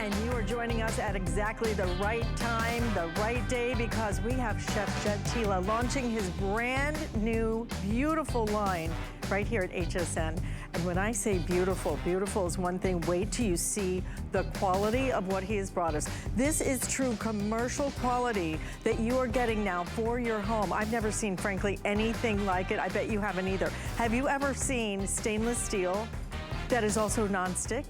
And you are joining us at exactly the right time, the right day, because we have Chef Jet Tila launching his brand new, beautiful line right here at HSN. And when I say beautiful, beautiful is one thing. Wait till you see the quality of what he has brought us. This is true commercial quality that you are getting now for your home. I've never seen, frankly, anything like it. I bet you haven't either. Have you ever seen stainless steel that is also nonstick?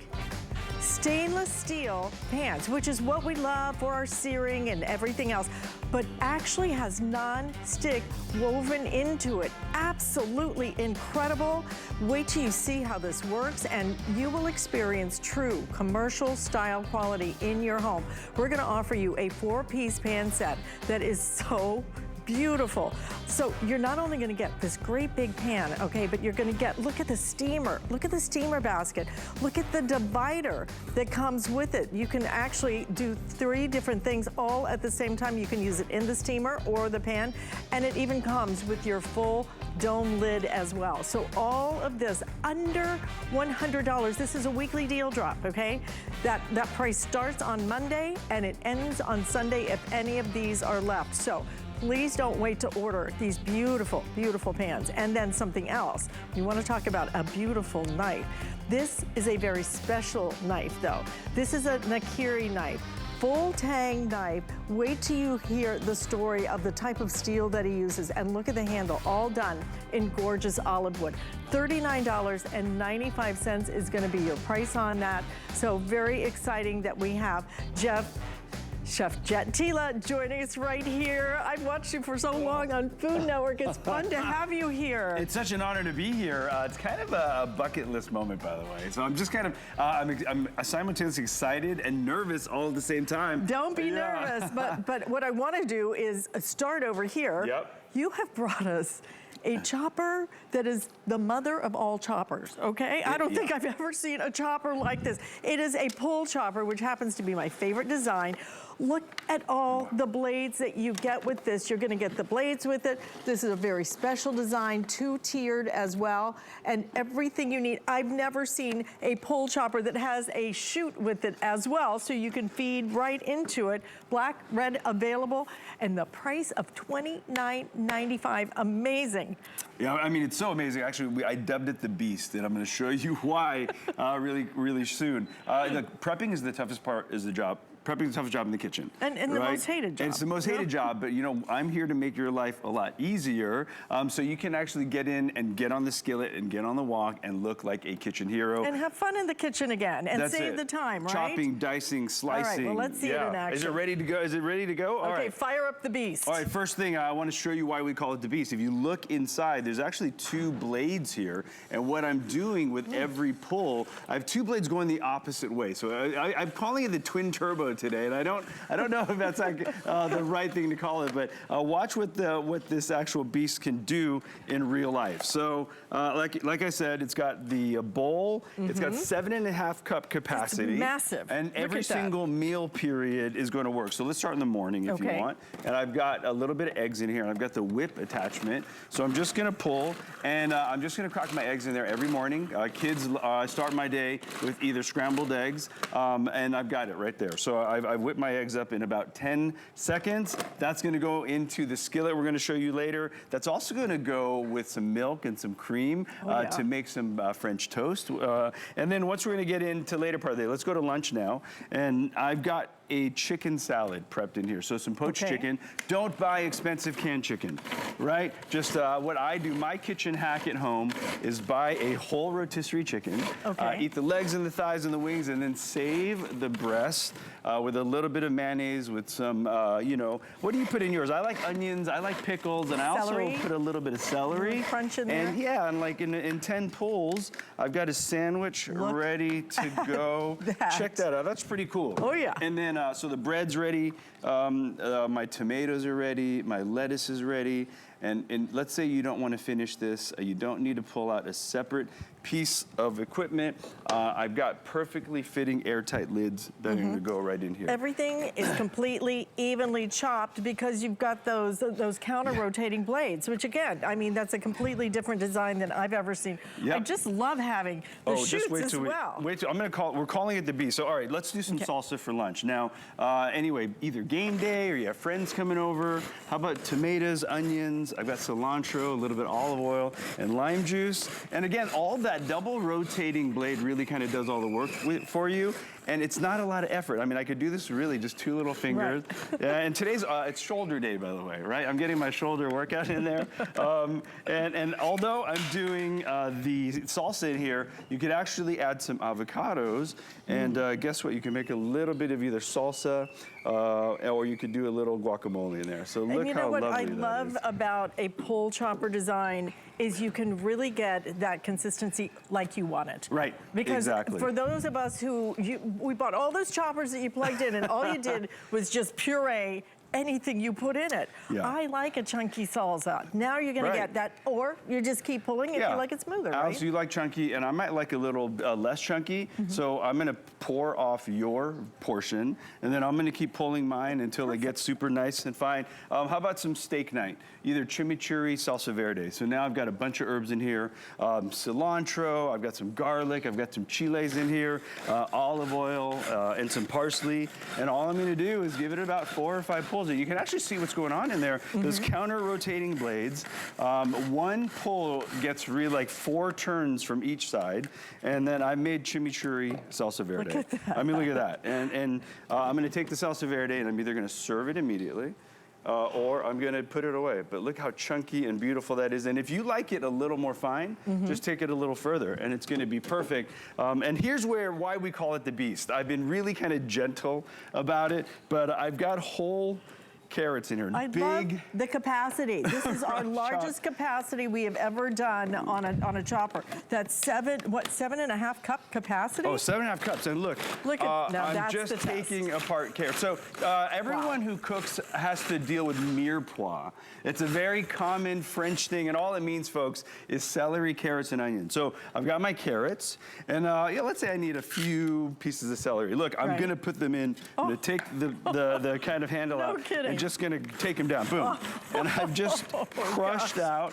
Stainless steel pans, which is what we love for our searing and everything else, but actually has non-stick woven into it. Absolutely incredible. Wait till you see how this works and you will experience true commercial style quality in your home. We're gonna offer you a 4-piece pan set that is so beautiful. So you're not only gonna get this great big pan, okay, but you're gonna get, look at the steamer basket, look at the divider that comes with it. You can actually do 3 different things all at the same time. You can use it in the steamer or the pan, and it even comes with your full dome lid as well. So all of this under $100. This is a weekly deal drop, okay? That price starts on Monday and it ends on Sunday if any of these are left. So please don't wait to order these beautiful, beautiful pans. And then something else. You want to talk about a beautiful knife. This is a very special knife though. This is a Nakiri knife. Full tang knife. Wait till you hear the story of the type of steel that he uses, and look at the handle, all done in gorgeous olive wood. $39.95 is gonna be your price on that. So very exciting that we have Chef Jet Tila joining us right here. I've watched you for so long on Food Network. It's fun to have you here. It's such an honor to be here. It's kind of a bucket list moment, by the way. So I'm just kind of, I'm simultaneously excited and nervous all at the same time. Don't be nervous, but what I want to do is start over here. Yep. You have brought us a chopper that is the mother of all choppers, okay? I don't think I've ever seen a chopper like this. It is a pull chopper, which happens to be my favorite design. Look at all the blades that you get with this. You're gonna get the blades with it. This is a very special design, 2-tiered as well, and everything you need. I've never seen a pull chopper that has a chute with it as well, so you can feed right into it. Black, red available, and the price of $29.95, amazing. Yeah, I mean, it's so amazing. Actually, I dubbed it the Beast, and I'm gonna show you why really, really soon. Prepping is the toughest part, is the job. Prepping is the toughest job in the kitchen. And the most hated job. And it's the most hated job, but you know, I'm here to make your life a lot easier, so you can actually get in and get on the skillet and get on the wok and look like a kitchen hero. And have fun in the kitchen again, and save the time, right? Chopping, dicing, slicing. All right, well, let's see it in action. Is it ready to go? Is it ready to go? All okay, right. Fire up the Beast. All right, first thing, I want to show you why we call it the Beast. If you look inside, there's actually 2 blades here, and what I'm doing with every pull, I have 2 blades going the opposite way. So I'm calling it the twin turbo today, and I don't know if that's like the right thing to call it, but watch what this actual Beast can do in real life. So like I said, it's got the bowl. It's got 7.5 cup capacity. It's massive. And every single meal period is going to work. So let's start in the morning if you want. And I've got a little bit of eggs in here, and I've got the whip attachment. So I'm just going to pull, and I'm just going to crack my eggs in there every morning. Kids start my day with either scrambled eggs, and I've got it right there. So I've whipped my eggs up in about 10 seconds. That's gonna go into the skillet we're gonna show you later. That's also gonna go with some milk and some cream to make some French toast. And then once we're gonna get into later part of the day, let's go to lunch now. And I've got a chicken salad prepped in here. So some poached chicken. Don't buy expensive canned chicken, right? Just what I do, my kitchen hack at home is buy a whole rotisserie chicken, eat the legs and the thighs and the wings, and then save the breast with a little bit of mayonnaise with some, you know, what do you put in yours? I like onions, I like pickles, and I also put a little bit of celery. Crunch in there. And yeah, and like in 10 pulls, I've got a sandwich ready to go. Check that out, that's pretty cool. Oh yeah. And then, so the bread's ready, my tomatoes are ready, my lettuce is ready, And let's say you don't want to finish this, you don't need to pull out a separate piece of equipment. I've got perfectly fitting airtight lids that are going to go right in here. Everything is completely evenly chopped because you've got those counter-rotating blades, which again, I mean, that's a completely different design than I've ever seen. Yep. I just love having the shoots as well. Wait till, we're calling it the Beast. So all right, let's do some salsa for lunch. Now, anyway, either game day or you have friends coming over. How about tomatoes, onions? I've got cilantro, a little bit of olive oil, and lime juice. And again, all that double rotating blade really kind of does all the work for you. And it's not a lot of effort. I mean, I could do this really just 2 little fingers. Right. And today's, it's shoulder day, by the way, right? I'm getting my shoulder workout in there. And although I'm doing the salsa in here, you could actually add some avocados. And guess what? You can make a little bit of either salsa or you could do a little guacamole in there. So look how lovely that is. And you know what I love about a pull chopper design is you can really get that consistency like you want it. Right, because exactly. For those of us who, we bought all those choppers that you plugged in and all you did was just puree anything you put in it. Yeah. I like a chunky salsa. Now you're gonna get that, or you just keep pulling if you like it smoother, right? So you like chunky, and I might like a little less chunky, so I'm gonna pour off your portion, and then I'm gonna keep pulling mine until it gets super nice and fine. How about some steak night? Either chimichurri, salsa verde. So now I've got a bunch of herbs in here, cilantro, I've got some garlic, I've got some chiles in here, olive oil, and some parsley, and all I'm gonna do is give it about 4 or 5 pulls. You can actually see what's going on in there. Those counter-rotating blades. One pull gets really like 4 turns from each side, and then I made chimichurri salsa verde. Look at that. I mean, look at that. And I'm going to take the salsa verde, and I'm either going to serve it immediately, or I'm going to put it away. But look how chunky and beautiful that is. And if you like it a little more fine, just take it a little further, and it's going to be perfect. And here's why we call it the Beast. I've been really kind of gentle about it, but I've got whole carrots in here. I love the capacity. This is our largest capacity we have ever done on a chopper. That's 7.5 cup capacity? Oh, 7.5 cups. And look at, now I'm just taking apart carrots. So everyone who cooks has to deal with mirepoix. It's a very common French thing, and all it means, folks, is celery, carrots, and onions. So I've got my carrots, and let's say I need a few pieces of celery. Look, I'm gonna put them in, I'm gonna take the kind of handle out. No kidding. And just gonna take them down, boom. And I've just crushed out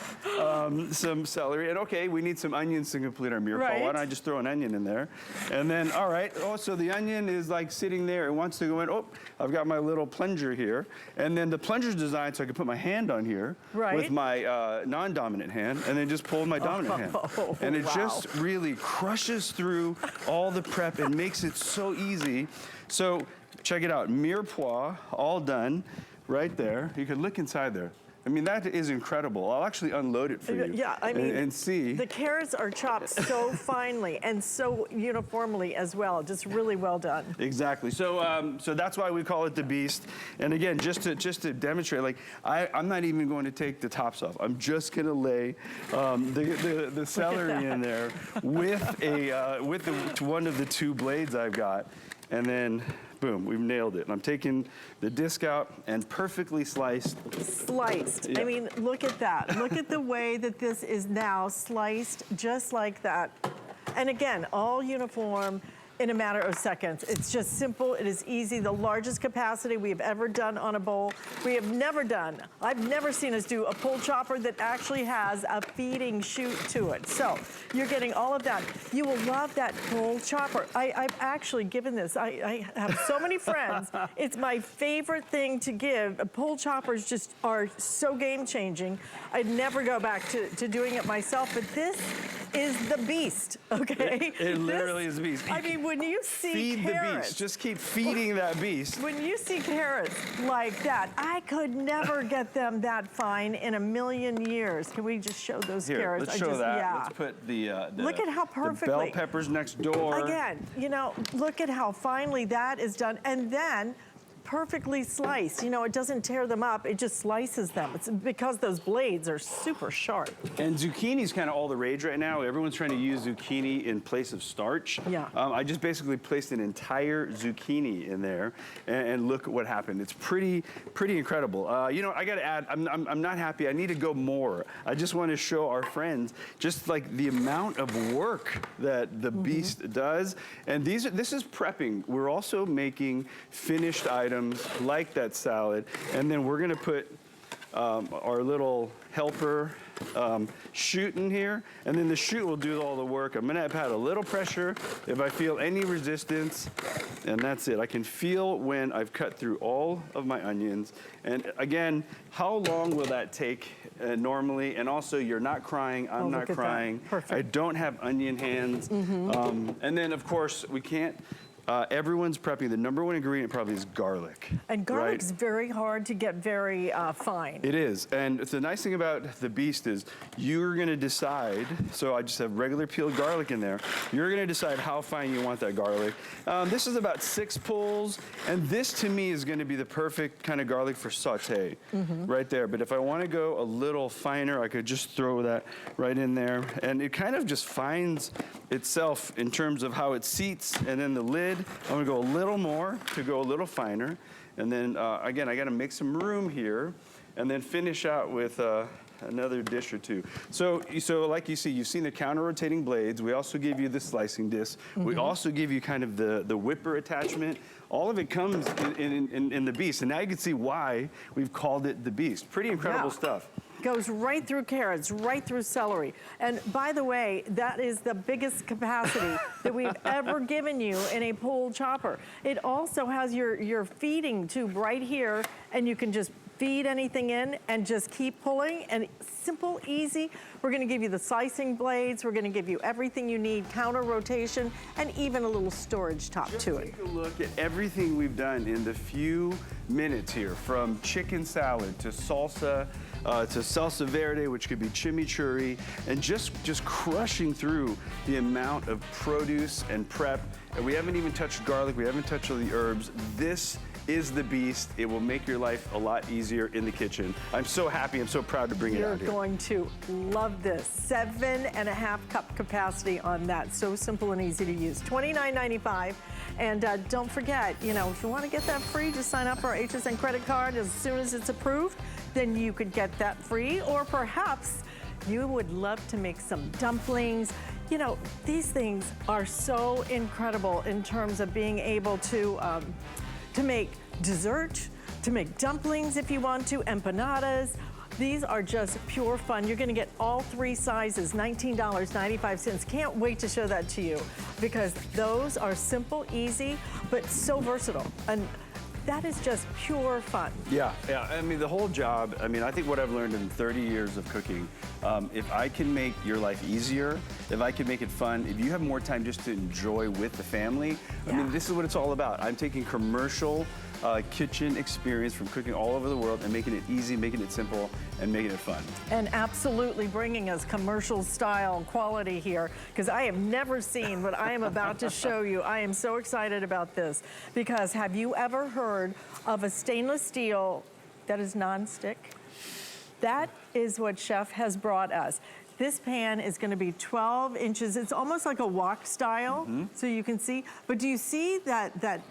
some celery. And okay, we need some onions to complete our mirepoix. Why don't I just throw an onion in there? And then, all right, so the onion is like sitting there. It wants to go in. Oh, I've got my little plunger here. And then the plunger's designed so I can put my hand on here with my non-dominant hand and then just pull my dominant hand. And it just really crushes through all the prep and makes it so easy. So check it out, mirepoix, all done. Right there. You can look inside there. I mean, that is incredible. I'll actually unload it for you. Yeah, I mean, and see. The carrots are chopped so finely and so uniformly as well. Just really well done. Exactly. So, so that's why we call it the Beast. And again, just to demonstrate, like I'm not even going to take the tops off. I'm just going to lay the celery in there with one of the 2 blades I've got, and then. Boom, we've nailed it. And I'm taking the disc out and perfectly sliced. Sliced. Yeah. I mean, look at that. Look at the way that this is now sliced just like that. And again, all uniform in a matter of seconds. It's just simple, it is easy. The largest capacity we have ever done on a bowl. We have never done, I've never seen us do a pull chopper that actually has a feeding chute to it. So you're getting all of that. You will love that pull chopper. I've actually given this, I have so many friends. It's my favorite thing to give. Pull choppers just are so game changing. I'd never go back to doing it myself, but this is the Beast, okay? It literally is the Beast. I mean, when you see Feed carrots, the Beast. Just keep feeding that beast. When you see carrots like that, I could never get them that fine in a million years. Can we just show those carrots? Let's show that. Yeah. Let's put the look at how perfectly. The bell peppers next door. Again, you know, look at how finely that is done. And then perfectly sliced. You know, it doesn't tear them up, it just slices them. It's because those blades are super sharp. And zucchini's kind of all the rage right now. Everyone's trying to use zucchini in place of starch. Yeah. I just basically placed an entire zucchini in there, and look at what happened. It's pretty incredible. You know, I gotta add, I'm not happy. I need to go more. I just want to show our friends just like the amount of work that the Beast does. And this is prepping. We're also making finished items like that salad, and then we're gonna put our little helper shoot in here, and then the shoot will do all the work. I'm gonna apply a little pressure if I feel any resistance, and that's it. I can feel when I've cut through all of my onions. And again, how long will that take normally? And also, you're not crying, I'm not crying. Perfect. I don't have onion hands. And then, of course, we can't, everyone's prepping. The number one ingredient probably is garlic. And garlic's very hard to get very fine. It is. And the nice thing about the Beast is you're going to decide, so I just have regular peeled garlic in there. You're going to decide how fine you want that garlic. This is about 6 pulls, and this to me is going to be the perfect kind of garlic for saute right there. But if I want to go a little finer, I could just throw that right in there. And it kind of just finds itself in terms of how it seats, and then the lid. I'm gonna go a little more to go a little finer. And then again, I gotta make some room here and then finish out with another dish or two. So like you see, you've seen the counter rotating blades. We also give you the slicing disc. We also give you kind of the whipper attachment. All of it comes in the Beast. And now you can see why we've called it the Beast. Pretty incredible stuff. Goes right through carrots, right through celery. And by the way, that is the biggest capacity that we've ever given you in a pull chopper. It also has your feeding tube right here, and you can just feed anything in and just keep pulling, and simple, easy. We're gonna give you the slicing blades, we're gonna give you everything you need, counter rotation, and even a little storage top to it. Take a look at everything we've done in the few minutes here, from chicken salad to salsa verde, which could be chimichurri, and just crushing through the amount of produce and prep. And we haven't even touched garlic, we haven't touched all the herbs. This is the Beast. It will make your life a lot easier in the kitchen. I'm so happy, I'm so proud to bring it out here. You're going to love this. 7.5 cup capacity on that. So simple and easy to use. $29.95. And don't forget, you know, if you want to get that free, just sign up for our HSN credit card. As soon as it's approved, then you could get that free. Or perhaps you would love to make some dumplings. You know, these things are so incredible in terms of being able to make dessert, to make dumplings if you want to, empanadas. These are just pure fun. You're gonna get all 3 sizes, $19.95. Can't wait to show that to you, because those are simple, easy, but so versatile. And that is just pure fun. Yeah, I mean, the whole job, I mean, I think what I've learned in 30 years of cooking, if I can make your life easier, if I can make it fun, if you have more time just to enjoy with the family, I mean, this is what it's all about. I'm taking commercial kitchen experience from cooking all over the world and making it easy, making it simple, and making it fun. And absolutely bringing us commercial style quality here, because I have never seen what I am about to show you. I am so excited about this, because have you ever heard of a stainless steel that is nonstick? That is what Chef has brought us. This pan is gonna be 12 inches. It's almost like a wok style, so you can see. But do you see that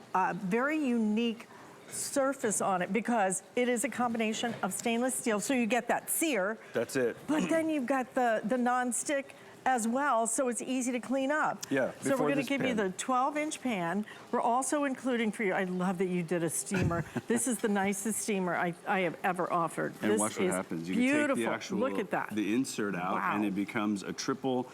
very unique surface on it, because it is a combination of stainless steel, so you get that sear. That's it. But then you've got the non-stick as well, so it's easy to clean up. Yeah, so we're gonna give you the 12-inch pan. We're also including for you, I love that you did a steamer. This is the nicest steamer I have ever offered. And this watch what happens. You beautiful. can take the actual, look at that. The insert out, and it becomes a triple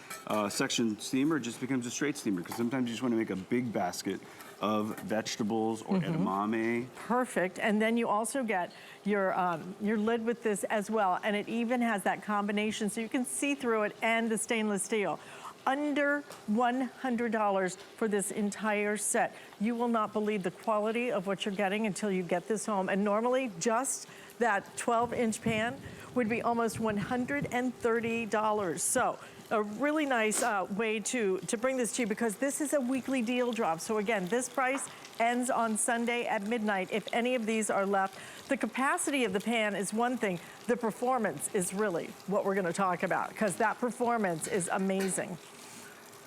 section steamer. It just becomes a straight steamer, because sometimes you just wanna make a big basket of vegetables or edamame. Perfect. And then you also get your lid with this as well, and it even has that combination so you can see through it, and the stainless steel. Under $100 for this entire set. You will not believe the quality of what you're getting until you get this home. And normally just that 12-inch pan would be almost $130. So a really nice way to bring this to you, because this is a weekly deal drop. So again, this price ends on Sunday at midnight if any of these are left. The capacity of the pan is one thing. The performance is really what we're gonna talk about, because that performance is amazing.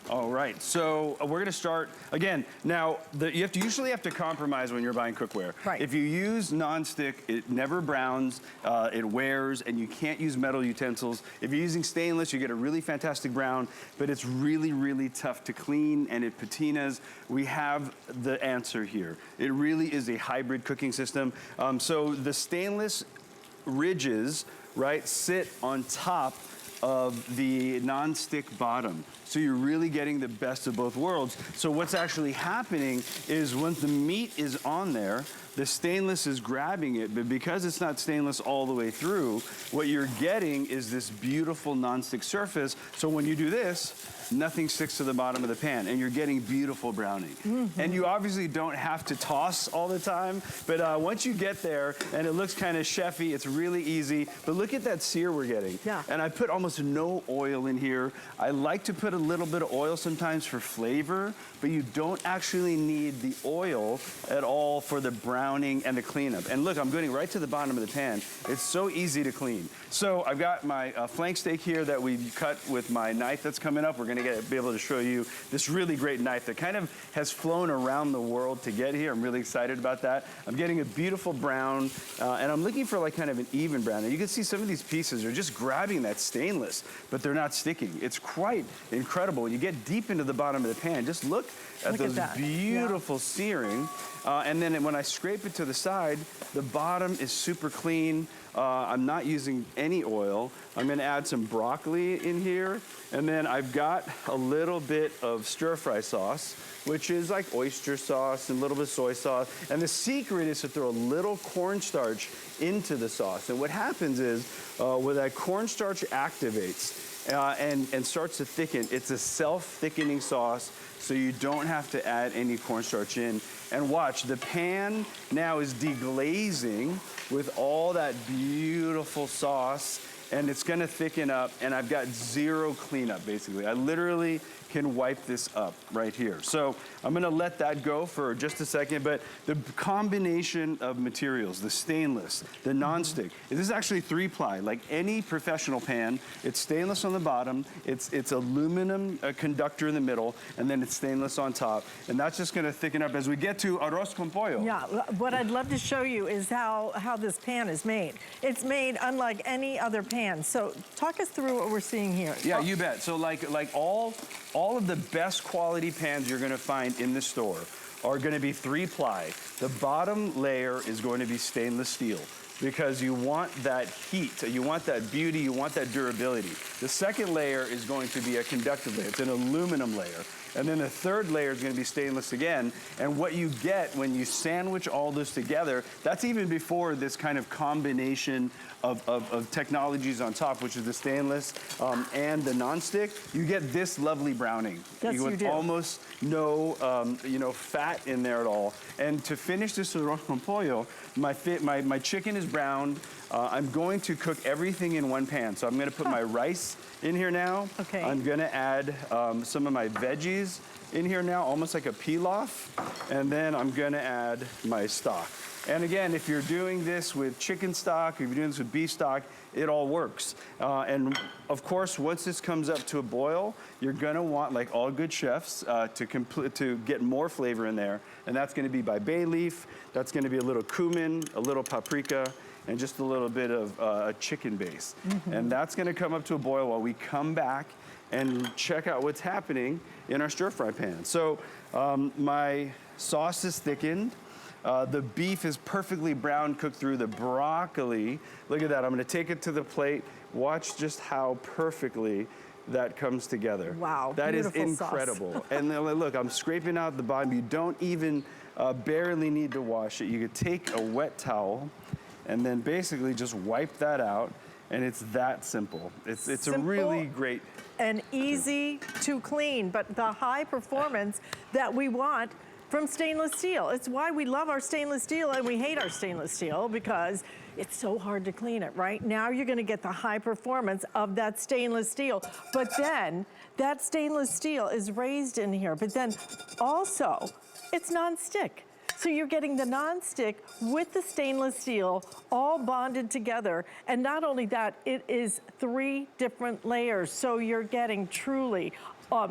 All right, so we're gonna start, again, now, you usually have to compromise when you're buying cookware. Right. If you use nonstick, it never browns, it wears, and you can't use metal utensils. If you're using stainless, you get a really fantastic brown, but it's really, really tough to clean, and it patinas. We have the answer here. It really is a hybrid cooking system. So the stainless ridges, right, sit on top of the non-stick bottom. So you're really getting the best of both worlds. So what's actually happening is when the meat is on there, the stainless is grabbing it, but because it's not stainless all the way through, what you're getting is this beautiful non-stick surface. So when you do this, nothing sticks to the bottom of the pan, and you're getting beautiful browning. And you obviously don't have to toss all the time, but once you get there, and it looks kind of chefy, it's really easy. But look at that sear we're getting. Yeah. And I put almost no oil in here. I like to put a little bit of oil sometimes for flavor, but you don't actually need the oil at all for the browning and the cleanup. And look, I'm getting right to the bottom of the pan. It's so easy to clean. So I've got my flank steak here that we cut with my knife that's coming up. We're gonna be able to show you this really great knife that kind of has flown around the world to get here. I'm really excited about that. I'm getting a beautiful brown, and I'm looking for like kind of an even brown. And you can see some of these pieces are just grabbing that stainless, but they're not sticking. It's quite incredible. When you get deep into the bottom of the pan, just look at those beautiful searing. And then when I scrape it to the side, the bottom is super clean. I'm not using any oil. I'm gonna add some broccoli in here. And then I've got a little bit of stir-fry sauce, which is like oyster sauce and a little bit of soy sauce. And the secret is to throw a little cornstarch into the sauce. And what happens is, when that cornstarch activates and starts to thicken, it's a self-thickening sauce, so you don't have to add any cornstarch in. And watch, the pan now is deglazing with all that beautiful sauce, and it's gonna thicken up, and I've got zero cleanup, basically. I literally can wipe this up right here. So I'm gonna let that go for just a second, but the combination of materials, the stainless, the nonstick, this is actually 3-ply, like any professional pan. It's stainless on the bottom, it's aluminum conductor in the middle, and then it's stainless on top. And that's just gonna thicken up as we get to arroz con pollo. Yeah, what I'd love to show you is how this pan is made. It's made unlike any other pan. So talk us through what we're seeing here. Yeah, you bet. So like all of the best quality pans you're gonna find in the store are gonna be 3-ply. The bottom layer is going to be stainless steel because you want that heat, you want that beauty, you want that durability. The second layer is going to be a conductive layer. It's an aluminum layer. And then the third layer is gonna be stainless again. And what you get when you sandwich all this together, that's even before this kind of combination of technologies on top, which is the stainless and the nonstick, you get this lovely browning. Yes, you do. Almost no fat in there at all. And to finish this arroz con pollo, my chicken is browned. I'm going to cook everything in one pan. So I'm gonna put my rice in here now. Okay. I'm gonna add some of my veggies in here now, almost like a pilaf. And then I'm gonna add my stock. And again, if you're doing this with chicken stock, if you're doing this with beef stock, it all works. And of course, once this comes up to a boil, you're gonna want, like all good chefs, to get more flavor in there. And that's gonna be by bay leaf, that's gonna be a little cumin, a little paprika, and just a little bit of a chicken base. And that's gonna come up to a boil while we come back and check out what's happening in our stir-fry pan. So my sauce is thickened. The beef is perfectly brown, cooked through. The broccoli, look at that. I'm gonna take it to the plate. Watch just how perfectly that comes together. Wow, that is beautiful incredible. sauce. And then, look, I'm scraping out the bottom. You don't even barely need to wash it. You could take a wet towel and then basically just wipe that out, and it's that simple. It's a really great. And easy to clean, but the high performance that we want from stainless steel. It's why we love our stainless steel and we hate our stainless steel, because it's so hard to clean it, right? Now you're gonna get the high performance of that stainless steel, but then that stainless steel is raised in here, but then also it's non-stick. So you're getting the non-stick with the stainless steel all bonded together. And not only that, it is 3 different layers. So you're getting truly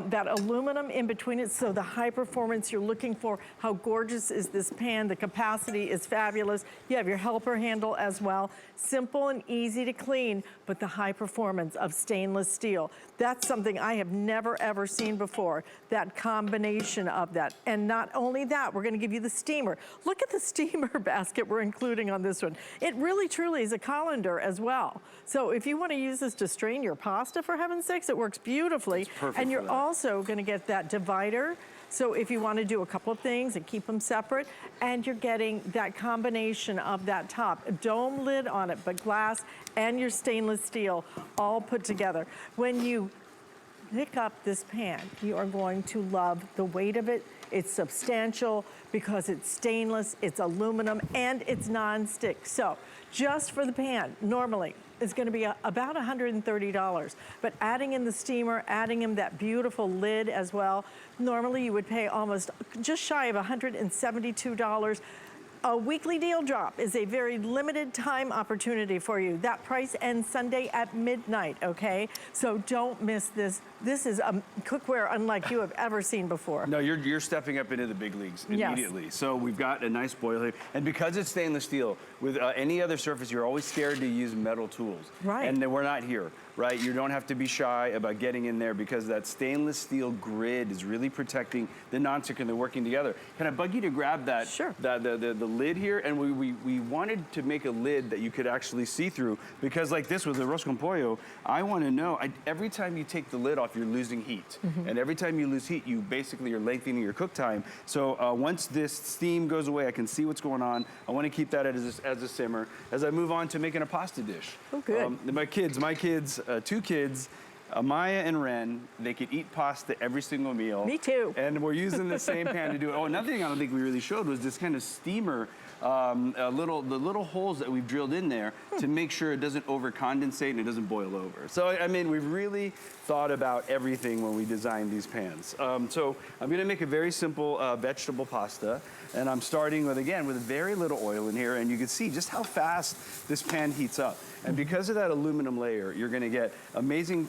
that aluminum in between it, so the high performance you're looking for. How gorgeous is this pan? The capacity is fabulous. You have your helper handle as well. Simple and easy to clean, but the high performance of stainless steel. That's something I have never ever seen before, that combination of that. And not only that, we're gonna give you the steamer. Look at the steamer basket we're including on this one. It really truly is a colander as well. So if you wanna use this to strain your pasta, for heaven's sakes, it works beautifully. It's perfect. And you're also gonna get that divider. So if you wanna do a couple of things and keep them separate, and you're getting that combination of that top, a dome lid on it, but glass and your stainless steel all put together. When you pick up this pan, you are going to love the weight of it. It's substantial because it's stainless, it's aluminum, and it's non-stick. So just for the pan, normally, it's gonna be about $130. But adding in the steamer, adding in that beautiful lid as well, normally you would pay almost just shy of $172. A weekly deal drop is a very limited time opportunity for you. That price ends Sunday at midnight, okay? So don't miss this. This is a cookware unlike you have ever seen before. No, you're stepping up into the big leagues immediately. Yes. So we've got a nice boil here. And because it's stainless steel, with any other surface, you're always scared to use metal tools. Right. And we're not here, right? You don't have to be shy about getting in there, because that stainless steel grid is really protecting the non-stick, and they're working together. Can I bug you to grab that, sure, the lid here? And we wanted to make a lid that you could actually see through, because like this with the arroz con pollo, I want to know, every time you take the lid off, you're losing heat. And every time you lose heat, you basically are lengthening your cook time. So once this steam goes away, I can see what's going on. I want to keep that as a simmer as I move on to making a pasta dish. Oh, good. My kids, 2 kids, Amaya and Ren, they could eat pasta every single meal. Me too. And we're using the same pan to do it. Oh, another thing I don't think we really showed was this kind of steamer, the little holes that we've drilled in there to make sure it doesn't over condensate and it doesn't boil over. So, I mean, we've really thought about everything when we designed these pans. So I'm gonna make a very simple vegetable pasta. And I'm starting with, again, with very little oil in here, and you can see just how fast this pan heats up. And because of that aluminum layer, you're gonna get amazing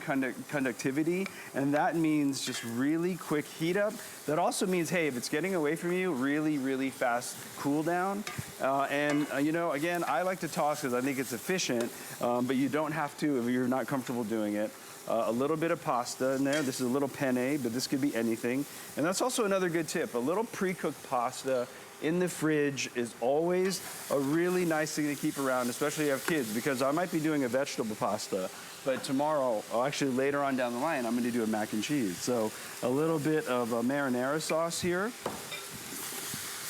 conductivity, and that means just really quick heat up. That also means, hey, if it's getting away from you, really, really fast cool down. You know, again, I like to toss because I think it's efficient, but you don't have to if you're not comfortable doing it. A little bit of pasta in there. This is a little penne, but this could be anything. And that's also another good tip. A little pre-cooked pasta in the fridge is always a really nice thing to keep around, especially if you have kids, because I might be doing a vegetable pasta, but tomorrow, or actually later on down the line, I'm gonna do a mac and cheese. So a little bit of a marinara sauce here.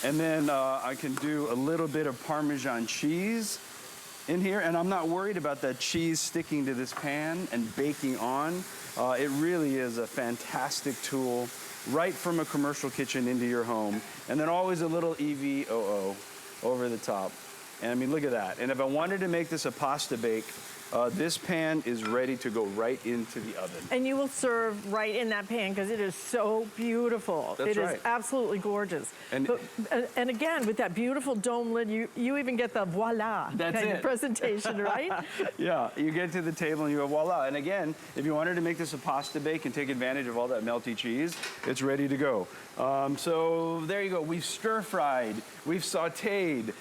And then I can do a little bit of Parmesan cheese in here, and I'm not worried about that cheese sticking to this pan and baking on. It really is a fantastic tool, right from a commercial kitchen into your home. And then always a little EVOO over the top. And I mean, look at that. And if I wanted to make this a pasta bake, this pan is ready to go right into the oven. And you will serve right in that pan because it is so beautiful. That's right. It is absolutely gorgeous. And again, with that beautiful dome lid, you even get the voila kind of presentation, right? Yeah, you get to the table and you go voila. And again, if you wanted to make this a pasta bake and take advantage of all that melty cheese, it's ready to go. So there you go. We've stir-fried, we've sauteed,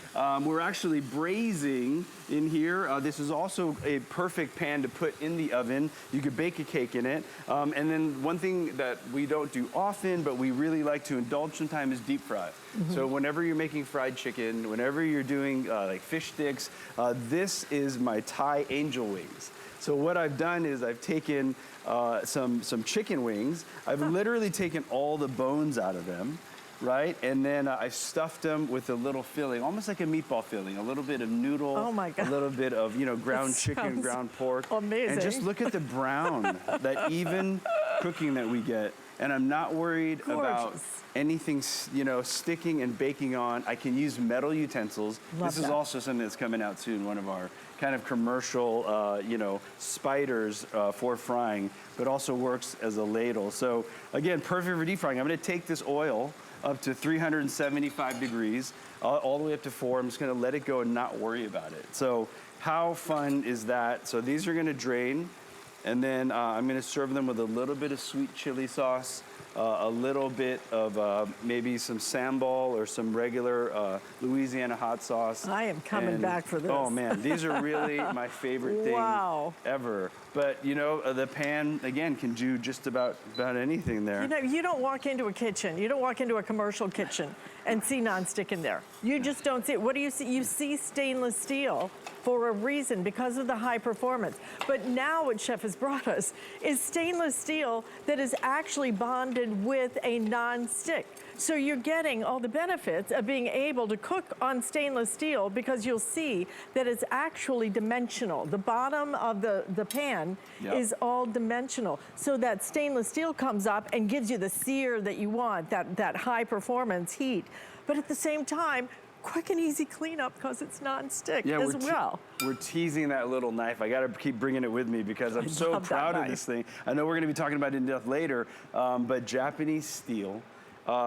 we're actually braising in here. This is also a perfect pan to put in the oven. You could bake a cake in it. And then one thing that we don't do often, but we really like to indulge sometimes, is deep fry. So whenever you're making fried chicken, whenever you're doing like fish sticks, this is my Thai angel wings. So what I've done is I've taken some chicken wings. I've literally taken all the bones out of them, right? And then I stuffed them with a little filling, almost like a meatball filling, a little bit of noodle, oh my God, a little bit of, you know, ground chicken, ground pork. Amazing. And just look at the brown, that even cooking that we get. and I'm not worried about anything, you know, sticking and baking on. I can use metal utensils. This is also something that's coming out soon, one of our kind of commercial, you know, spiders for frying, but also works as a ladle. So again, perfect for deep frying. I'm gonna take this oil up to 375 degrees, all the way up to 4. I'm just gonna let it go and not worry about it. So how fun is that? So these are gonna drain, and then I'm gonna serve them with a little bit of sweet chili sauce, a little bit of maybe some sambal or some regular Louisiana hot sauce. I am coming back for this. Oh man, these are really my favorite thing ever. But you know, the pan, again, can do just about anything there. You know, you don't walk into a kitchen, you don't walk into a commercial kitchen and see nonstick in there. You just don't see it. What do you see? You see stainless steel for a reason, because of the high performance. But now what Chef has brought us is stainless steel that is actually bonded with a non-stick. So you're getting all the benefits of being able to cook on stainless steel, because you'll see that it's actually dimensional. The bottom of the pan is all dimensional. So that stainless steel comes up and gives you the sear that you want, that high performance heat. But at the same time, quick and easy cleanup, because it's non-stick as well. We're teasing that little knife. I gotta keep bringing it with me because I'm so proud of this thing. I know we're gonna be talking about it in depth later, but Japanese steel.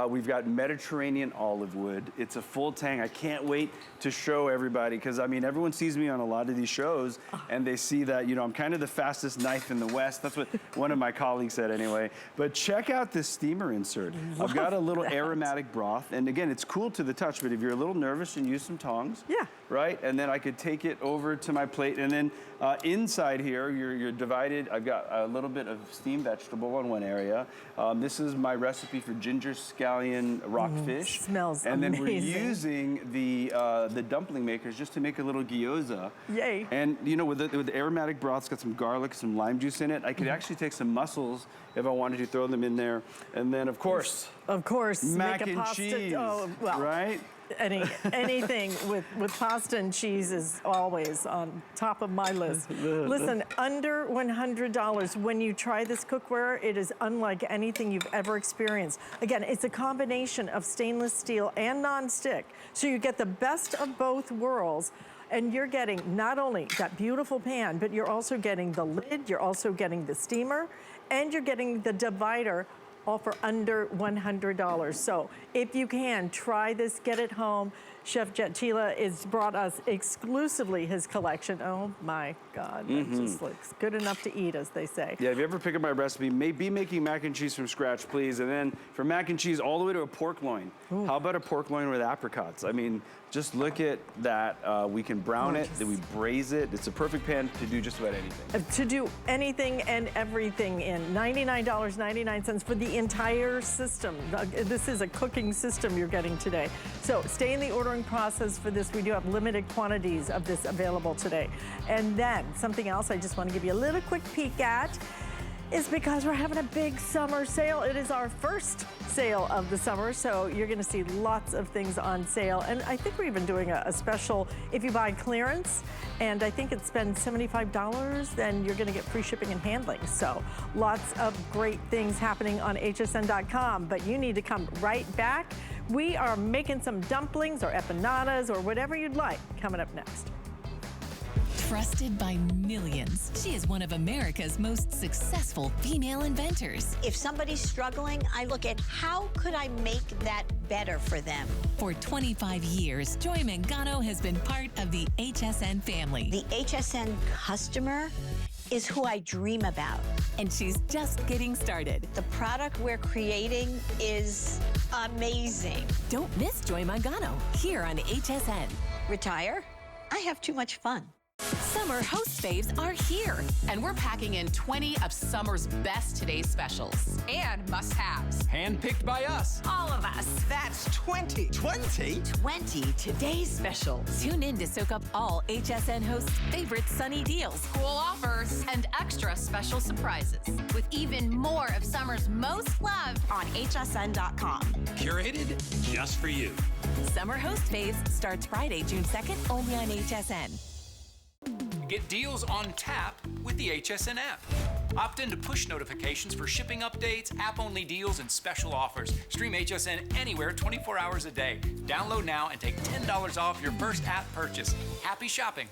We've got Mediterranean olive wood. It's a full tang. I can't wait to show everybody, because I mean, everyone sees me on a lot of these shows and they see that, you know, I'm kind of the fastest knife in the West. That's what one of my colleagues said anyway. But check out this steamer insert. I've got a little aromatic broth. And again, it's cool to the touch, but if you're a little nervous, and use some tongs. Right? And then I could take it over to my plate. And then inside here, you're divided. I've got a little bit of steamed vegetable on one area. This is my recipe for ginger scallion rockfish. Smells and amazing. then we're using the dumpling makers just to make a little gyoza. Yay. And you know, with the aromatic broth, it's got some garlic, some lime juice in it. I could actually take some mussels if I wanted to, throw them in there. And then of course, mac and cheese, right? Anything with pasta and cheese is always on top of my list. Listen, under $100, when you try this cookware, it is unlike anything you've ever experienced. Again, it's a combination of stainless steel and non-stick, so you get the best of both worlds. And you're getting not only that beautiful pan, but you're also getting the lid, you're also getting the steamer, and you're getting the divider, all for under $100. So if you can, try this, get it home. Chef Jet Tila has brought us exclusively his collection. Oh my God, that just looks good enough to eat, as they say. Yeah, if you ever pick up my recipe, be making mac and cheese from scratch, please. And then for mac and cheese, all the way to a pork loin. How about a pork loin with apricots? I mean, just look at that. We can brown it, then we braise it. It's a perfect pan to do just about anything. To do anything and everything in. $99.99 for the entire system. This is a cooking system you're getting today. So stay in the ordering process for this. We do have limited quantities of this available today. And then something else I just want to give you a little quick peek at is because we're having a big summer sale. It is our first sale of the summer, so you're gonna see lots of things on sale. And I think we're even doing a special, if you buy clearance, and I think it's spend $75, then you're gonna get free shipping and handling. So lots of great things happening on hsn.com, but you need to come right back. We are making some dumplings or empanadas or whatever you'd like coming up next. Trusted by millions, she is one of America's most successful female inventors. If somebody's struggling, I look at how could I make that better for them. For 25 years, Joy Mangano has been part of the HSN family. The HSN customer is who I dream about. And she's just getting started. The product we're creating is amazing. Don't miss Joy Mangano here on HSN. Retire? I have too much fun. Summer host faves are here, and we're packing in 20 of summer's best today's specials and must-haves. Handpicked by us. All of us. That's 20. 20? 20 today's specials. Tune in to soak up all HSN hosts' favorite sunny deals, Cool offers, and extra special surprises, with even more of summer's most loved on hsn.com. Curated just for you. Summer host faves starts Friday, June 2nd, only on HSN. Get deals on tap with the HSN app. Opt in to push notifications for shipping updates, app-only deals, and special offers. Stream HSN anywhere 24 hours a day. Download now and take $10 off your first app purchase. Happy shopping.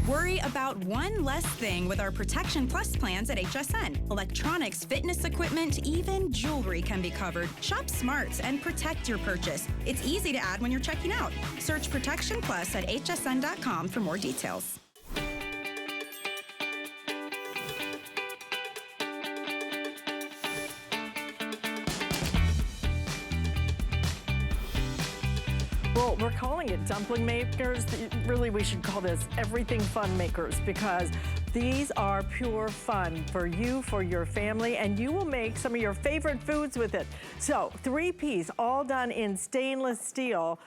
Worry about one less thing with our Protection Plus plans at HSN. Electronics, fitness equipment, even jewelry can be covered. Shop smart and protect your purchase. It's easy to add when you're checking out. Search Protection Plus at hsn.com for more details. Well, we're calling it dumpling makers. Really, we should call this everything fun makers, because these are pure fun for you, for your family, and you will make some of your favorite foods with it. So 3-piece, all done in stainless steel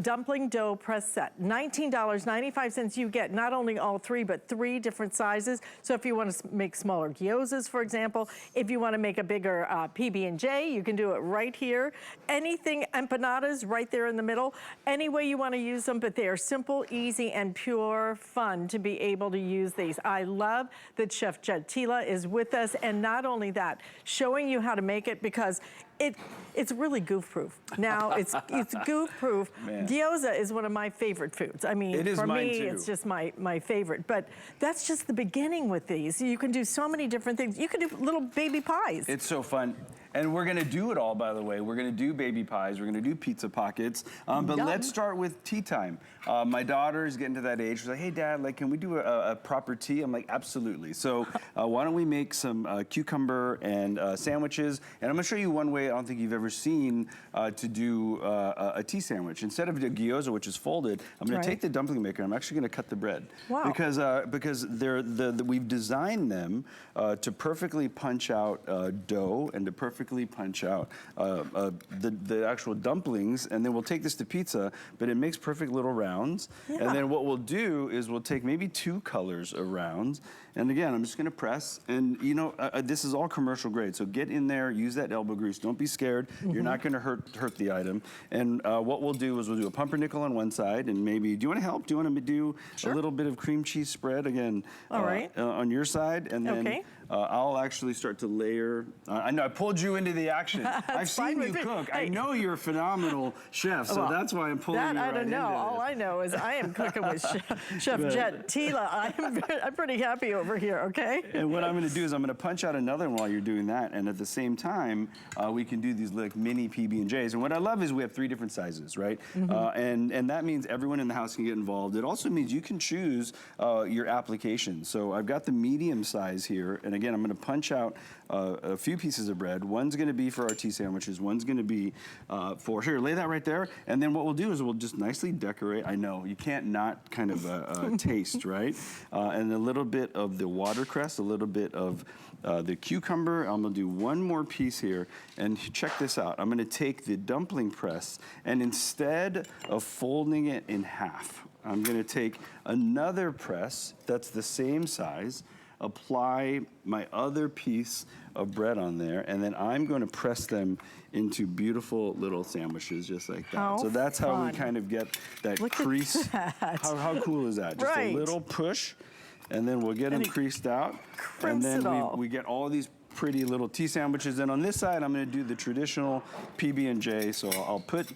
dumpling dough press set. $19.95. You get not only all 3, but 3 different sizes. So if you want to make smaller gyozas, for example, if you want to make a bigger PB&J, you can do it right here. Anything, empanadas right there in the middle. Any way you want to use them, but they are simple, easy, and pure fun to be able to use these. I love that Chef Jet Tila is with us, and not only that, showing you how to make it, because it's really goof-proof. Now, it's goof-proof. Gyoza is one of my favorite foods. I mean, for me, it's just my favorite. But that's just the beginning with these. You can do so many different things. You can do little baby pies. It's so fun. And we're gonna do it all, by the way. We're gonna do baby pies, we're gonna do pizza pockets, but let's start with tea time. My daughter is getting to that age. She's like, hey Dad, like, can we do a proper tea? I'm like, absolutely. So why don't we make some cucumber and sandwiches? And I'm gonna show you one way I don't think you've ever seen to do a tea sandwich. Instead of the gyoza, which is folded, I'm gonna take the dumpling maker, I'm actually gonna cut the bread. Wow. Because we've designed them to perfectly punch out dough and to perfectly punch out the actual dumplings, and then we'll take this to pizza, but it makes perfect little rounds. Yeah. And then what we'll do is we'll take maybe 2 colors of rounds, and again, I'm just gonna press, and you know, this is all commercial grade, so get in there, use that elbow grease, don't be scared, you're not gonna hurt the item. And what we'll do is we'll do a pumpernickel on one side, and maybe, do you wanna help? Do you wanna do a little bit of cream cheese spread again on your side, and then I'll actually start to layer. I know I pulled you into the action. I've seen you cook. I know you're a phenomenal chef, so that's why I'm pulling you right into this. I don't know. All I know is I am cooking with Chef Jet Tila. I'm pretty happy over here, okay? And what I'm gonna do is I'm gonna punch out another one while you're doing that, and at the same time, we can do these like mini PB&Js. And what I love is we have 3 different sizes, right? And that means everyone in the house can get involved. It also means you can choose your application. So I've got the medium size here, and again, I'm gonna punch out a few pieces of bread. One's gonna be for our tea sandwiches, one's gonna be for, here, lay that right there. And then what we'll do is we'll just nicely decorate. I know, you can't not kind of taste, right? And a little bit of the watercress, a little bit of the cucumber. I'm gonna do one more piece here, and check this out. I'm gonna take the dumpling press, and instead of folding it in half, I'm gonna take another press that's the same size, apply my other piece of bread on there, and then I'm going to press them into beautiful little sandwiches just like that. So that's how we kind of get that crease. How cool is that? Just a little push, and then we'll get them creased out. And then we get all these pretty little tea sandwiches. And on this side, I'm going to do the traditional PB&J. So I'll put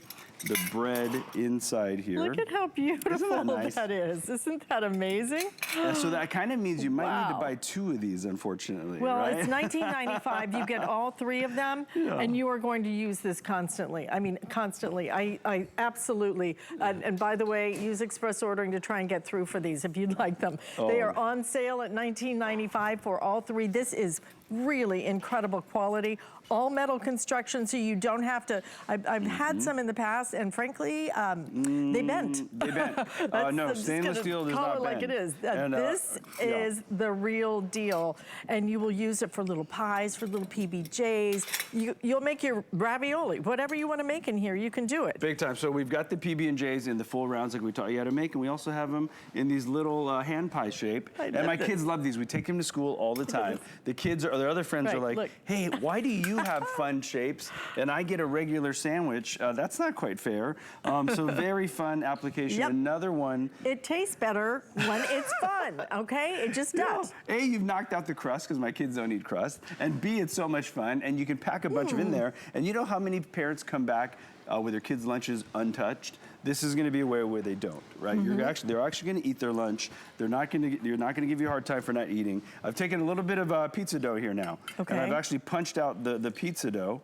the bread inside here. Look at how beautiful that is. Isn't that amazing? So that kind of means you might need to buy 2 of these, unfortunately. Well, right? It's $19.95. You get all 3 of them, and you are going to use this constantly. I mean, constantly. I absolutely. And by the way, use express ordering to try and get through for these if you'd like them. They are on sale at $19.95 for all 3. This is really incredible quality. All metal construction, so you don't have to. I've had some in the past, and frankly, they bent. They bent. No, stainless steel does not bend. Like it is. This is the real deal, and you will use it for little pies, for little PB&Js. You'll make your ravioli, whatever you want to make in here, you can do it. Big time. So we've got the PB&Js in the full rounds like we taught you how to make, and we also have them in these little hand pie shape. And my kids love these. We take them to school all the time. The kids, their other friends are like, hey, why do you have fun shapes and I get a regular sandwich? That's not quite fare. So very fun application. Yep. Another one. It tastes better when it's fun, okay? It just does. A, you've knocked out the crust because my kids don't eat crust. And B, it's so much fun. And you can pack a bunch of in there. And you know how many parents come back with their kids' lunches untouched? This is going to be a way where they don't, right? They're actually going to eat their lunch. You're not going to give you a hard time for not eating. I've taken a little bit of pizza dough here now. Okay. And I've actually punched out the pizza dough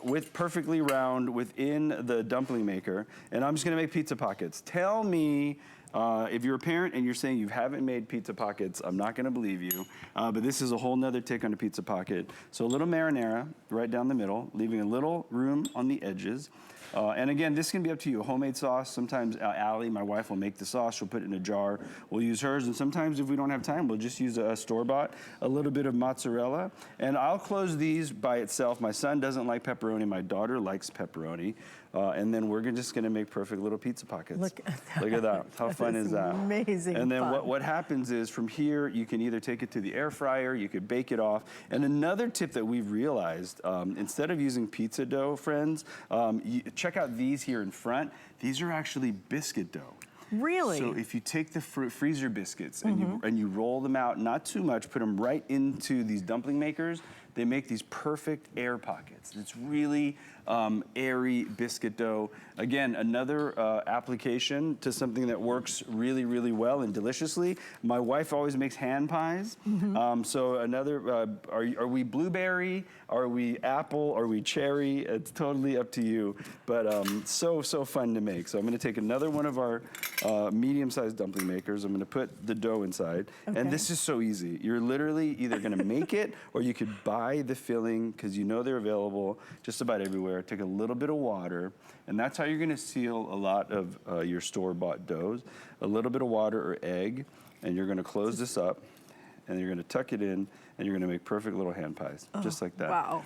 with perfectly round within the dumpling maker. And I'm just going to make pizza pockets. Tell me if you're a parent and you're saying you haven't made pizza pockets, I'm not going to believe you. But this is a whole nother take on a pizza pocket. So a little marinara right down the middle, leaving a little room on the edges. And again, this can be up to you. Homemade sauce. Sometimes Allie, my wife, will make the sauce. She'll put it in a jar. We'll use hers. And sometimes if we don't have time, we'll just use a store-bought, a little bit of mozzarella. And I'll close these by itself. My son doesn't like pepperoni. My daughter likes pepperoni. And then we're just going to make perfect little pizza pockets. Look at that. How fun is that? Amazing. And then fun. what happens is from here, you can either take it to the air fryer, you could bake it off. And another tip that we've realized, instead of using pizza dough, friends, check out these here in front. These are actually biscuit dough. Really? So if you take the freezer biscuits and you roll them out, not too much, put them right into these dumpling makers, they make these perfect air pockets. It's really airy biscuit dough. Again, another application to something that works really, really well and deliciously. My wife always makes hand pies. So another, are we blueberry? Are we apple? Are we cherry? It's totally up to you. But so fun to make. So I'm gonna take another one of our medium-sized dumpling makers. I'm gonna put the dough inside. Okay. And this is so easy. You're literally either gonna make it or you could buy the filling because you know they're available just about everywhere. Take a little bit of water, and that's how you're gonna seal a lot of your store-bought doughs. A little bit of water or egg, and you're gonna close this up, and you're gonna tuck it in, and you're gonna make perfect little hand pies, just like that. Wow.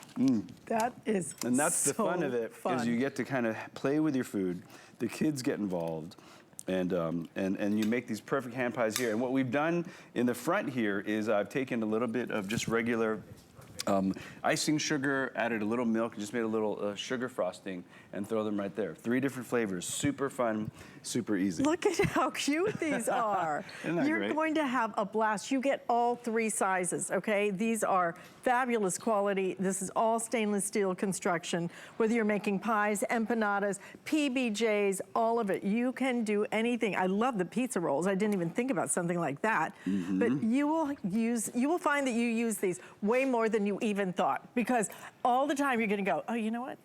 That is And that's the fun of it, is you get to kind of play with your food. The kids get involved. And you make these perfect hand pies here. And what we've done in the front here is I've taken a little bit of just regular icing sugar, added a little milk, and just made a little sugar frosting and throw them right there. 3 different flavors, super fun, super easy. Look at how cute these are. Isn't that You're great? going to have a blast. You get all 3 sizes, okay? These are fabulous quality. This is all stainless steel construction. Whether you're making pies, empanadas, PBJs, all of it. You can do anything. I love the pizza rolls. I didn't even think about something like that. But you will find that you use these way more than you even thought, because all the time you're gonna go, oh, you know what?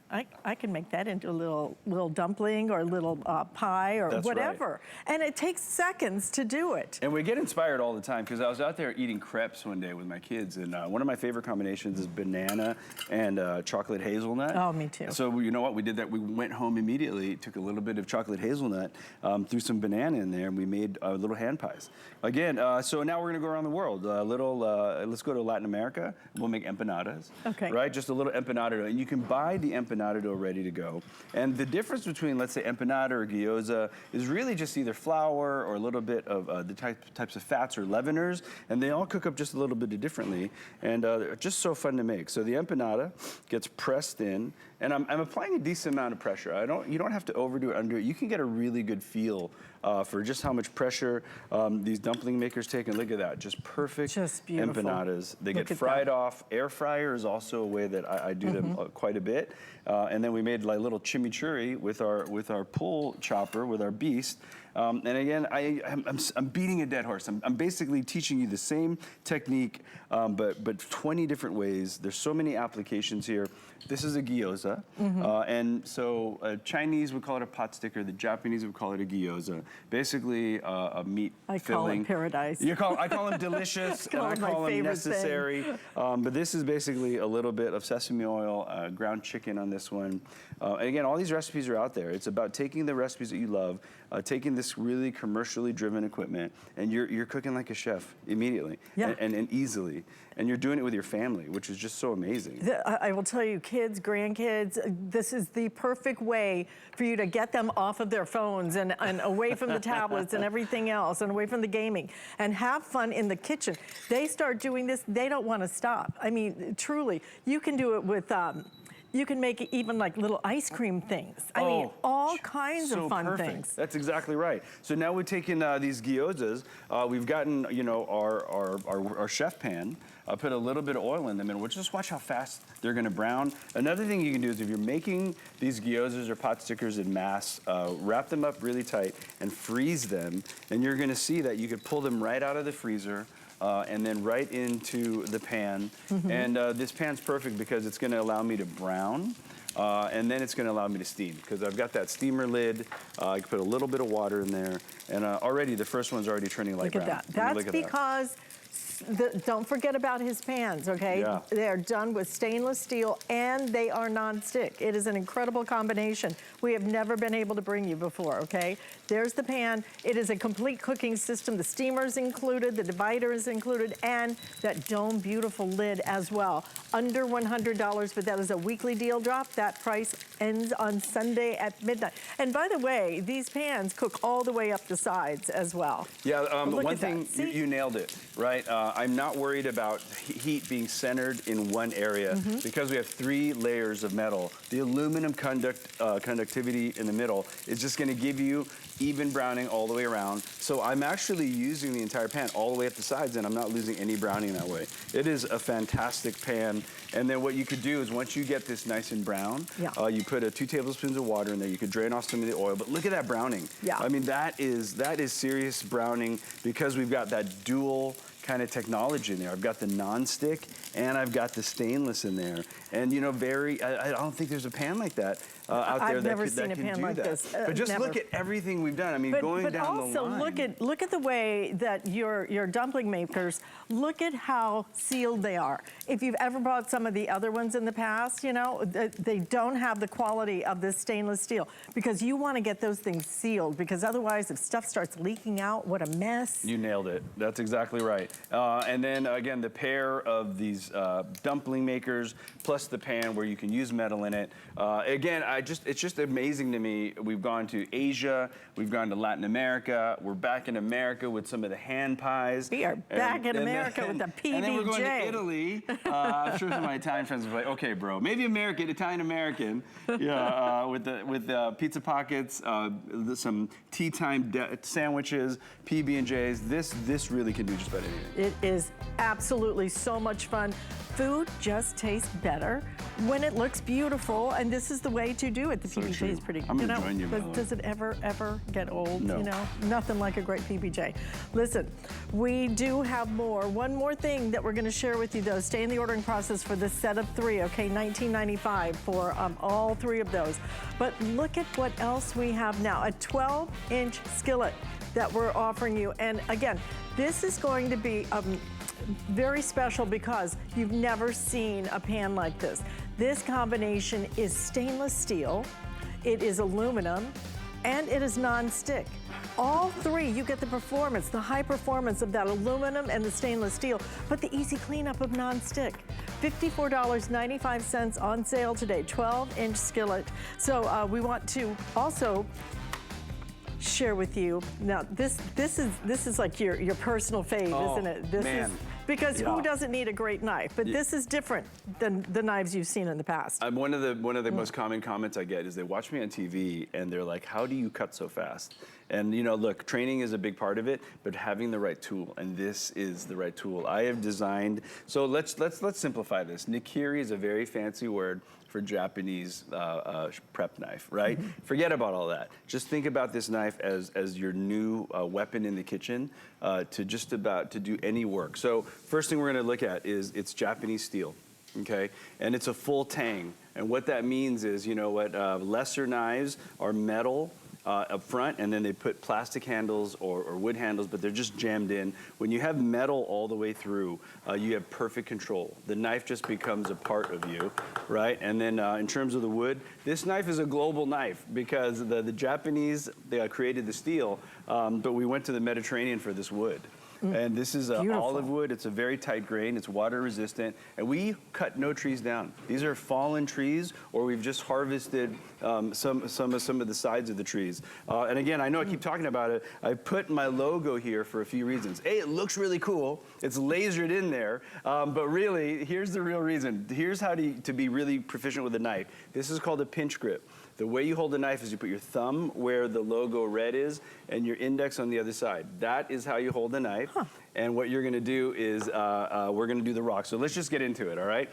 I can make that into a little dumpling or a little pie or That's whatever. right. And it takes seconds to do it. And we get inspired all the time, because I was out there eating crepes one day with my kids, and one of my favorite combinations is banana and chocolate hazelnut. Oh, me too. So you know what? We did that. We went home immediately, took a little bit of chocolate hazelnut, threw some banana in there, and we made little hand pies. Again, so now we're gonna go around the world. Let's go to Latin America. We'll make empanadas. Okay. Right, just a little empanada dough. And you can buy the empanada dough ready to go. And the difference between, let's say, empanada or gyoza is really just either flour or a little bit of the types of fats or leaveners, and they all cook up just a little bit differently, and they're just so fun to make. So the empanada gets pressed in, and I'm applying a decent amount of pressure. You don't have to overdo it, undo it. You can get a really good feel for just how much pressure these dumpling makers take, and look at that, just perfect Just beautiful. empanadas. They Look get at fried that. off. Air fryer is also a way that I do them quite a bit. And then we made like little chimichurri with our pull chopper, with our beast. And again, I'm beating a dead horse. I'm basically teaching you the same technique, but 20 different ways. There's so many applications here. This is a gyoza. And so Chinese would call it a pot sticker. The Japanese would call it a gyoza. Basically a meat I filling. call it paradise. I call them delicious, and I my call them favorite necessary. But this is basically a little bit of sesame oil, ground chicken on this one. And again, all these recipes are out there. It's about taking the recipes that you love, taking this really commercially driven equipment, and you're cooking like a chef immediately and easily. And you're doing it with your family, which is just so amazing. I will tell you, kids, grandkids, this is the perfect way for you to get them off of their phones and away from the tablets and everything else, and away from the gaming, and have fun in the kitchen. They start doing this, they don't want to stop. I mean, truly, you can do it with You can make even like little ice cream things. I mean, all kinds of fun things. That's exactly right. So now we're taking these gyozas. We've gotten, you know, our chef pan. Put a little bit of oil in them, and we'll just watch how fast they're gonna brown. Another thing you can do is if you're making these gyozas or pot stickers in mass, wrap them up really tight and freeze them, and you're gonna see that you could pull them right out of the freezer and then right into the pan. And this pan's perfect because it's gonna allow me to brown. And then it's gonna allow me to steam because I've got that steamer lid. I can put a little bit of water in there, and already the first one's already turning light brown. Look at that. That's because don't forget about his pans, okay? Yeah. They're done with stainless steel and they are non-stick. It is an incredible combination we have never been able to bring you before, okay? There's the pan. It is a complete cooking system. The steamer's included, the divider is included, and that dome beautiful lid as well. Under $100, but that is a weekly deal drop. That price ends on Sunday at midnight. And by the way, these pans cook all the way up the sides as well. Yeah, one thing, you nailed it, right? I'm not worried about heat being centered in one area because we have 3 layers of metal. The aluminum conductivity in the middle is just gonna give you even browning all the way around. So I'm actually using the entire pan all the way up the sides, and I'm not losing any browning that way. It is a fantastic pan. And then what you could do is once you get this nice and brown, you put 2 tablespoons of water in there. You could drain off some of the oil, but look at that browning. Yeah. I mean, that is serious browning because we've got that dual kind of technology in there. I've got the non-stick and I've got the stainless in there. And you know, I don't think there's a pan like that out there I've never seen a pan like this. But just look at everything we've done. I mean, going down the line. But also look at the way that your dumpling makers, look at how sealed they are. If you've ever bought some of the other ones in the past, you know, they don't have the quality of this stainless steel because you want to get those things sealed because otherwise if stuff starts leaking out, what a mess. You nailed it. That's exactly right. And then again, the pair of these dumpling makers plus the pan where you can use metal in it. Again, it's just amazing to me. We've gone to Asia, we've gone to Latin America, we're back in America with some of the hand pies. We are back in America with the PBJ. And then we're going to Italy. I'm sure some of my Italian friends will be like, okay, bro, maybe American, Italian-American, yeah, with the pizza pockets, some tea time sandwiches, PB&Js. This really can do just about anything. It is absolutely so much fun. Food just tastes better when it looks beautiful, and this is the way to do it. The PBJ is pretty good. I'm gonna join you, does it ever get old? No. You know, nothing like a great PBJ. Listen, we do have more. One more thing that we're gonna share with you though. Stay in the ordering process for this set of 3, okay? $19.95 for all 3 of those. But look at what else we have now. A 12-inch skillet that we're offering you. And again, this is going to be very special because you've never seen a pan like this. This combination is stainless steel, it is aluminum, and it is non-stick. All 3, you get the performance, the high performance of that aluminum and the stainless steel, but the easy cleanup of non-stick. $54.95 on sale today, 12-inch skillet. So we want to also share with you. Now, this is like your personal fave, isn't it? This is because who doesn't need a great knife? But this is different than the knives you've seen in the past. One of the most common comments I get is they watch me on TV and they're like, "How do you cut so fast?" And you know, look, training is a big part of it, but having the right tool, and this is the right tool. I have designed. So let's simplify this. Nakiri is a very fancy word for Japanese prep knife, right? Forget about all that. Just think about this knife as your new weapon in the kitchen to do any work. So first thing we're gonna look at is it's Japanese steel, okay? And it's a full tang. And what that means is, you know what, lesser knives are metal up front, and then they put plastic handles or wood handles, but they're just jammed in. When you have metal all the way through, you have perfect control. The knife just becomes a part of you, right? And then in terms of the wood, this knife is a global knife because the Japanese, they created the steel, but we went to the Mediterranean for this wood. And this is olive wood. It's a very tight grain. It's water resistant. And we cut no trees down. These are fallen trees, or we've just harvested some of the sides of the trees. And again, I know I keep talking about it. I put my logo here for a few reasons. A, it looks really cool. It's lasered in there. But really, here's the real reason. Here's how to be really proficient with a knife. This is called a pinch grip. The way you hold a knife is you put your thumb where the logo red is and your index on the other side. That is how you hold a knife. Huh. And what you're gonna do is, we're gonna do the rock. So let's just get into it, all right?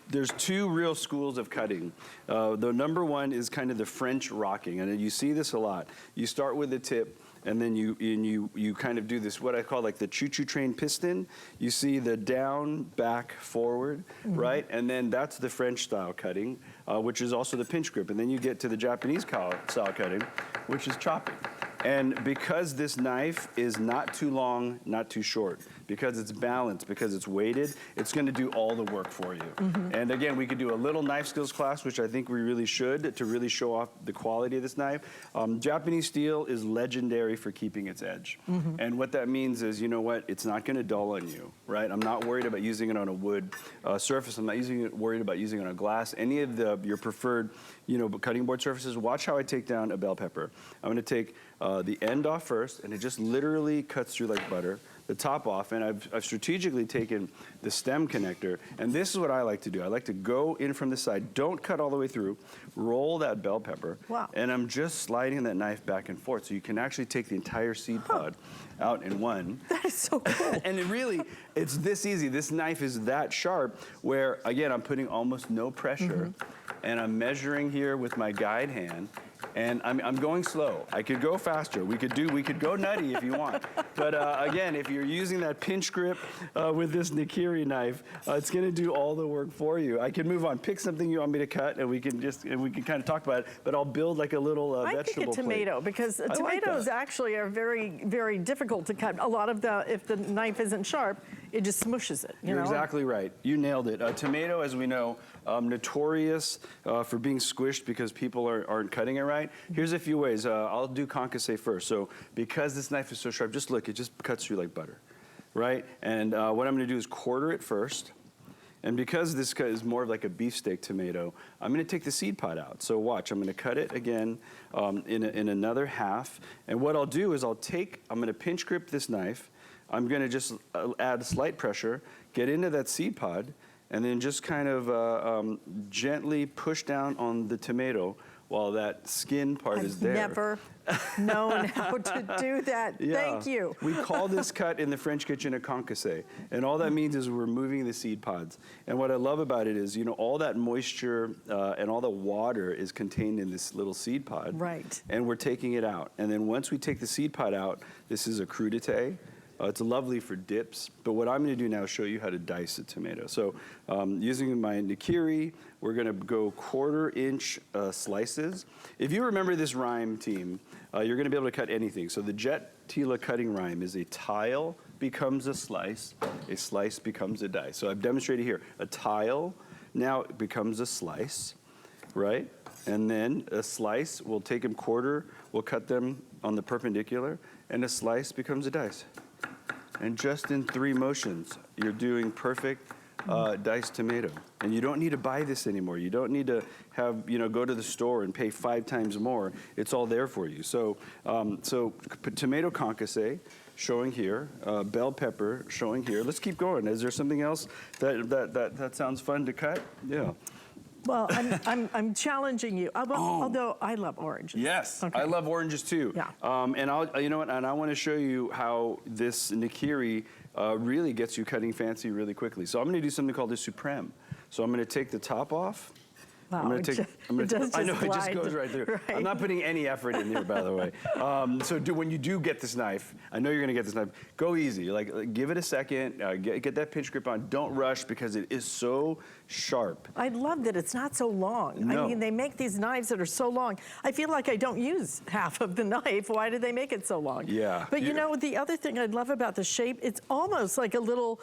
There's two real schools of cutting. The number one is kind of the French rocking, and you see this a lot. You start with the tip, and then you kind of do this, what I call like the choo-choo train piston. You see the down, back, forward, right? And then that's the French style cutting, which is also the pinch grip. And then you get to the Japanese style cutting, which is chopping. And because this knife is not too long, not too short, because it's balanced, because it's weighted, it's gonna do all the work for you. And again, we could do a little knife skills class, which I think we really should, to really show off the quality of this knife. Japanese steel is legendary for keeping its edge. And what that means is, you know what, it's not gonna dull on you, right? I'm not worried about using it on a wood surface. I'm not worried about using it on glass. Any of your preferred, cutting board surfaces. Watch how I take down a bell pepper. I'm gonna take the end off first, and it just literally cuts through like butter. The top off, and I've strategically taken the stem connector, and this is what I like to do. I like to go in from the side, don't cut all the way through, roll that bell pepper, and I'm just sliding that knife back and forth, so you can actually take the entire seed pod out in one. That is so cool. And it's this easy. This knife is that sharp, where, again, I'm putting almost no pressure, and I'm measuring here with my guide hand, and I'm going slow. I could go faster. We could go nutty if you want. But again, if you're using that pinch grip with this Nakiri knife, it's gonna do all the work for you. I can move on. Pick something you want me to cut, and we can kind of talk about it. But I'll build like a little vegetable plate. I pick a tomato because tomatoes actually are very, very difficult to cut. A lot of if the knife isn't sharp, it just smushes it. You're exactly right. You nailed it. A tomato, as we know, notorious for being squished because people aren't cutting it right. Here's a few ways. I'll do concasse first. So because this knife is so sharp, just look, it just cuts through like butter, right? And what I'm gonna do is quarter it first. And because this is more of like a beefsteak tomato, I'm gonna take the seed pod out. So watch, I'm gonna cut it again in another half. And what I'll do is I'm gonna pinch grip this knife. I'm gonna just add slight pressure, get into that seed pod, and then just kind of gently push down on the tomato while that skin part is there. I've never known how to do that. Yeah. Thank you. We call this cut in the French kitchen a concasse. And all that means is we're removing the seed pods. And what I love about it is, all that moisture and all the water is contained in this little seed pod. Right. And we're taking it out. And then once we take the seed pod out, this is a crudité. It's lovely for dips, but what I'm gonna do now is show you how to dice a tomato. So using my Nakiri, we're gonna go 1/4-inch slices. If you remember this rhyme, team, you're gonna be able to cut anything. So the Jet Tila cutting rhyme is a tile becomes a slice becomes a dice. So I've demonstrated here, a tile now becomes a slice, right? And then a slice, we'll take them quarter, we'll cut them on the perpendicular, and a slice becomes a dice. And just in 3 motions, you're doing perfect diced tomato. And you don't need to buy this anymore. You don't need to go to the store and pay 5 times more. It's all there for you. So, tomato concasse, showing here, bell pepper, showing here. Let's keep going. Is there something else that sounds fun to cut? Yeah. Well, I'm challenging you. Although I love oranges. Yes, okay. I love oranges too. Yeah. And you know what? And I want to show you how this Nakiri really gets you cutting fancy really quickly. So I'm going to do something called a supreme. So I'm going to take the top off. Wow, I know, it just goes right through. Right. I'm not putting any effort in here, by the way. When you do get this knife, I know you're gonna get this knife, go easy. Like give it a second, get that pinch grip on. Don't rush because it is so sharp. I love that it's not so long. No. I mean, they make these knives that are so long. I feel like I don't use half of the knife. Why do they make it so long? Yeah. But the other thing I love about the shape, it's almost like a little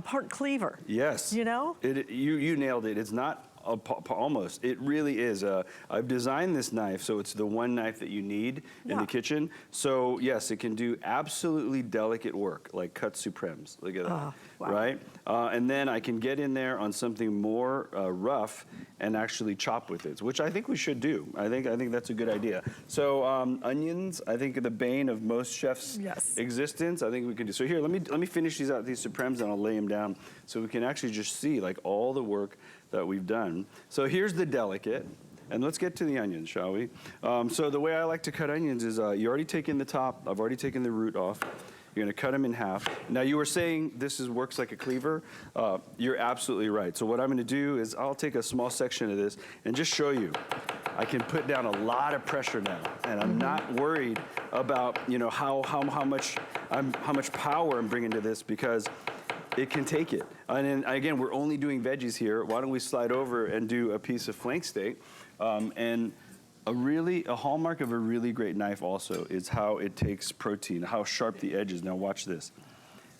part cleaver. Yes. You know? You nailed it. It's not Almost. It really is. I've designed this knife so it's the one knife that you need in the kitchen. So yes, it can do absolutely delicate work, like cut supremes. Look at that, wow. right? And then I can get in there on something more rough and actually chop with it, which I think we should do. I think that's a good idea. So onions, I think are the bane of most chefs' existence. I think we can do. So here, let me finish these out, these supremes, and I'll lay them down so we can actually just see like all the work that we've done. So here's the delicate. And let's get to the onions, shall we? So the way I like to cut onions is you already taken the top, I've already taken the root off. You're gonna cut them in half. Now you were saying this works like a cleaver. You're absolutely right. So what I'm gonna do is I'll take a small section of this and just show you. I can put down a lot of pressure now, and I'm not worried about how much power I'm bringing to this because it can take it. And then, again, we're only doing veggies here. Why don't we slide over and do a piece of flank steak? And a hallmark of a really great knife also is how it takes protein, how sharp the edge is. Now watch this.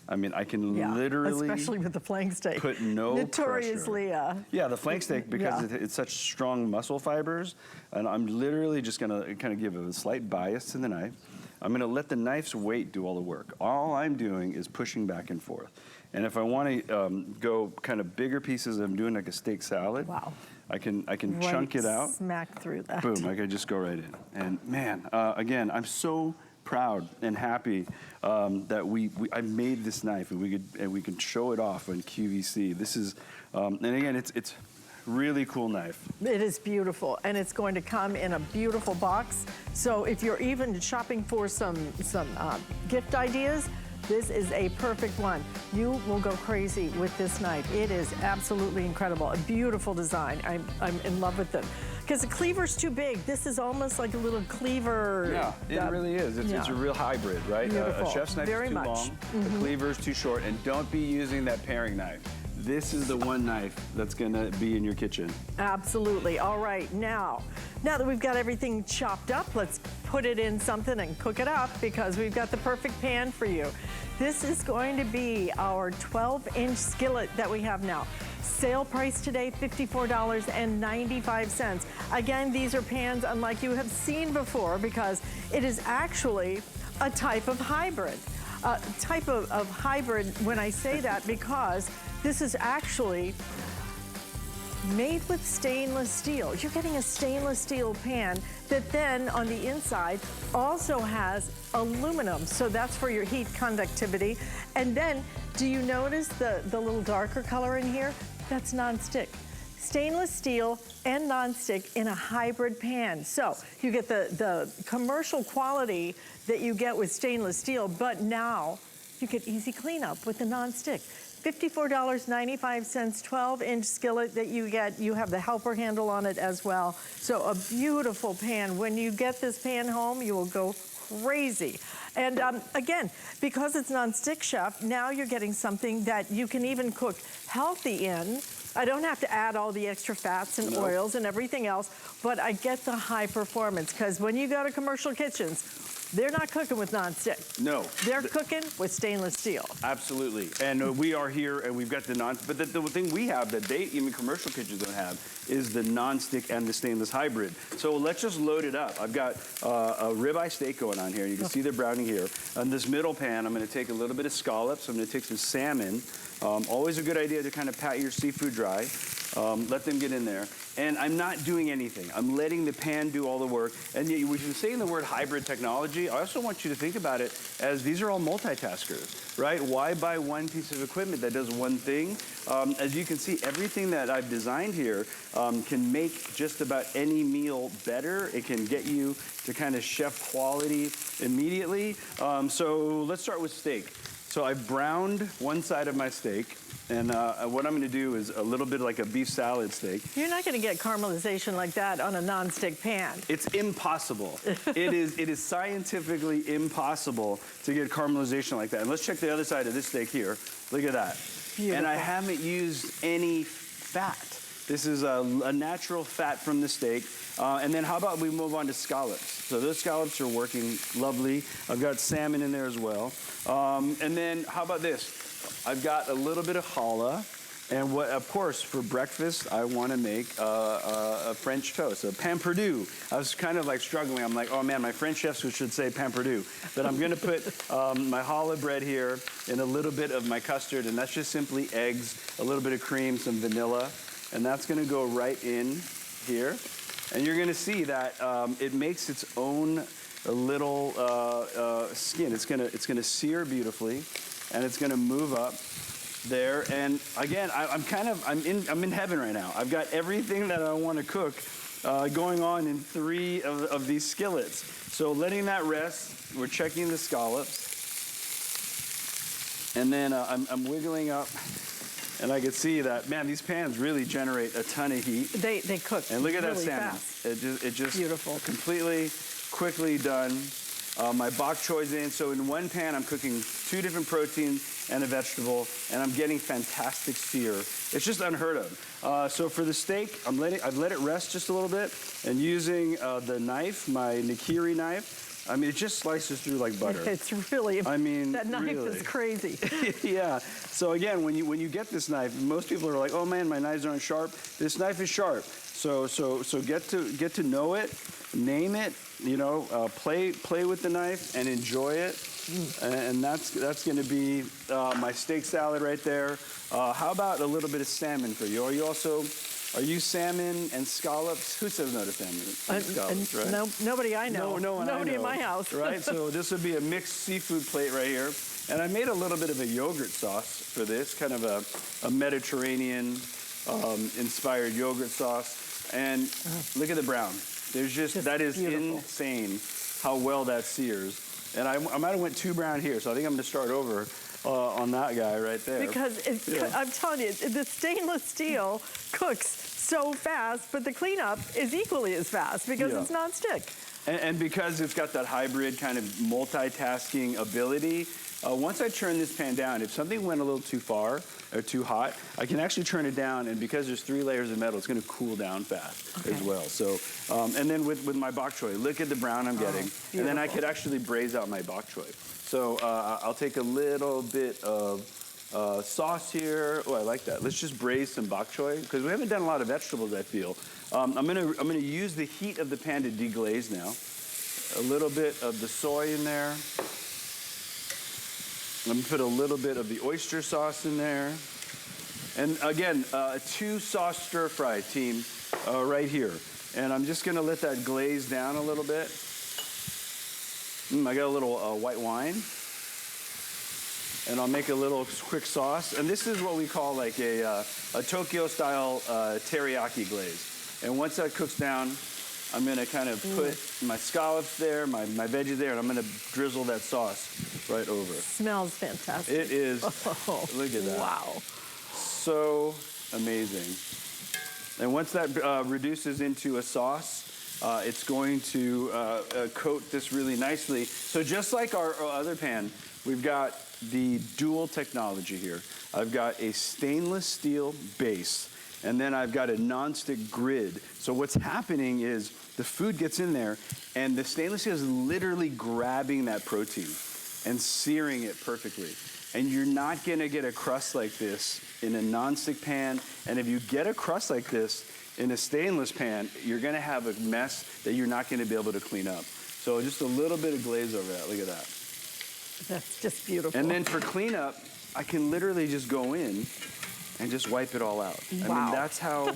I mean, I can literally, especially with the flank steak, put no notoriously, pressure. Yeah, the flank steak, because it's such strong muscle fibers, and I'm literally just gonna kind of give a slight bias to the knife. I'm gonna let the knife's weight do all the work. All I'm doing is pushing back and forth. And if I want to go kind of bigger pieces, I'm doing like a steak salad. Wow. I can chunk it out. Smack through that. Boom, I can just go right in. And man, again, I'm so proud and happy that I made this knife and we can show it off on QVC. This is, and again, it's really cool knife. It is beautiful, and it's going to come in a beautiful box. So if you're even shopping for some gift ideas, this is a perfect one. You will go crazy with this knife. It is absolutely incredible. A beautiful design. I'm in love with it. Because the cleaver's too big. This is almost like a little cleaver. Yeah, it really is. It's a real hybrid, right? A chef's knife is too long, the cleaver's too short, and don't be using that paring knife. This is the one knife that's gonna be in your kitchen. Absolutely. All right, now that we've got everything chopped up, let's put it in something and cook it up because we've got the perfect pan for you. This is going to be our 12-inch skillet that we have now. Sale price today, $54.95. Again, these are pans unlike you have seen before because it is actually a type of hybrid. Type of hybrid when I say that because this is actually made with stainless steel. You're getting a stainless steel pan that then on the inside also has aluminum. So that's for your heat conductivity. And then do you notice the little darker color in here? That's nonstick. Stainless steel and nonstick in a hybrid pan. So you get the commercial quality that you get with stainless steel, but now you get easy cleanup with the nonstick. $54.95, 12-inch skillet that you get. You have the helper handle on it as well. So a beautiful pan. When you get this pan home, you will go crazy. And again, because it's nonstick, chef, now you're getting something that you can even cook healthy in. I don't have to add all the extra fats and oils and everything else, but I get the high performance because when you go to commercial kitchens, they're not cooking with nonstick. No. They're cooking with stainless steel. Absolutely. And we are here and we've got the but the thing we have that even commercial kitchens don't have is the nonstick and the stainless hybrid. So let's just load it up. I've got a ribeye steak going on here. You can see the browning here. On this middle pan, I'm gonna take a little bit of scallops. I'm gonna take some salmon. Always a good idea to kind of pat your seafood dry. Let them get in there. And I'm not doing anything. I'm letting the pan do all the work. And yet, when you're saying the word hybrid technology, I also want you to think about it as these are all multitaskers, right? Why buy one piece of equipment that does one thing? As you can see, everything that I've designed here can make just about any meal better. It can get you to kind of chef quality immediately. So let's start with steak. So I've browned one side of my steak. And what I'm gonna do is a little bit like a beef salad steak. You're not gonna get caramelization like that on a nonstick pan. It's impossible. It is scientifically impossible to get caramelization like that. And let's check the other side of this steak here. Look at that. Beautiful. And I haven't used any fat. This is a natural fat from the steak. And then how about we move on to scallops? So those scallops are working lovely. I've got salmon in there as well. And then how about this? I've got a little bit of challah. And what, of course, for breakfast, I want to make a French toast, a pain perdu. I was kind of like struggling. I'm like, oh man, my French chefs should say pain perdu. But I'm going to put my challah bread here and a little bit of my custard, and that's just simply eggs, a little bit of cream, some vanilla, and that's going to go right in here. And you're going to see that it makes its own little skin. It's going to sear beautifully, and it's going to move up there. And again, I'm in heaven right now. I've got everything that I want to cook going on in 3 of these skillets. So letting that rest, we're checking the scallops, and then I'm wiggling up, and I can see that, man, these pans really generate a ton of heat. They cook. And look at really that salmon. Fast. It just beautiful. Completely, quickly done. My bok choy's in, so in one pan I'm cooking 2 different proteins and a vegetable, and I'm getting fantastic sear. It's just unheard of. So for the steak, I've let it rest just a little bit, and using the knife, my Nakiri knife, I mean, it just slices through like butter. It's really, I mean, that knife really. is crazy. Yeah. So again, when you get this knife, most people are like, oh man, my knives aren't sharp. This knife is sharp. So get to know it, name it, you know, play with the knife and enjoy it. And that's going to be my steak salad right there. How about a little bit of salmon for you? Are you salmon and scallops? Who says no to salmon and scallops, right? No, nobody I know. No one Nobody I know, in my house. Right, so this would be a mixed seafood plate right here. And I made a little bit of a yogurt sauce for this, kind of a Mediterranean inspired yogurt sauce. And look at the brown. There's just that is beautiful. Insane how well that sears. And I might have went too brown here, so I think I'm going to start over on that guy right there. Because I'm telling you, the stainless steel cooks so fast, but the cleanup is equally as fast because it's nonstick. And because it's got that hybrid kind of multitasking ability, once I turn this pan down, if something went a little too far or too hot, I can actually turn it down, and because there's 3 layers of metal, it's going to cool down fast as well. So, and then with my bok choy, look at the brown I'm getting, and then I could actually braise out my bok choy. So I'll take a little bit of sauce here. Oh, I like that. Let's just braise some bok choy because we haven't done a lot of vegetables, I feel. I'm gonna use the heat of the pan to deglaze now. A little bit of the soy in there. I'm gonna put a little bit of the oyster sauce in there. And again, a 2 sauce stir fry, team, right here. And I'm just gonna let that glaze down a little bit. I got a little white wine. And I'll make a little quick sauce. And this is what we call like a Tokyo-style teriyaki glaze. And once that cooks down, I'm gonna kind of put my scallops there, my veggies there, and I'm gonna drizzle that sauce right over. Smells fantastic. It is, look at that. Wow. So amazing. And once that reduces into a sauce, it's going to coat this really nicely. So just like our other pan, we've got the dual technology here. I've got a stainless steel base, and then I've got a nonstick grid. So what's happening is the food gets in there, and the stainless steel is literally grabbing that protein and searing it perfectly. And you're not gonna get a crust like this in a nonstick pan. And if you get a crust like this in a stainless pan, you're gonna have a mess that you're not gonna be able to clean up. So just a little bit of glaze over that, look at that. That's just beautiful. And then for cleanup, I can literally just go in and just wipe it all out. Wow. I mean, that's how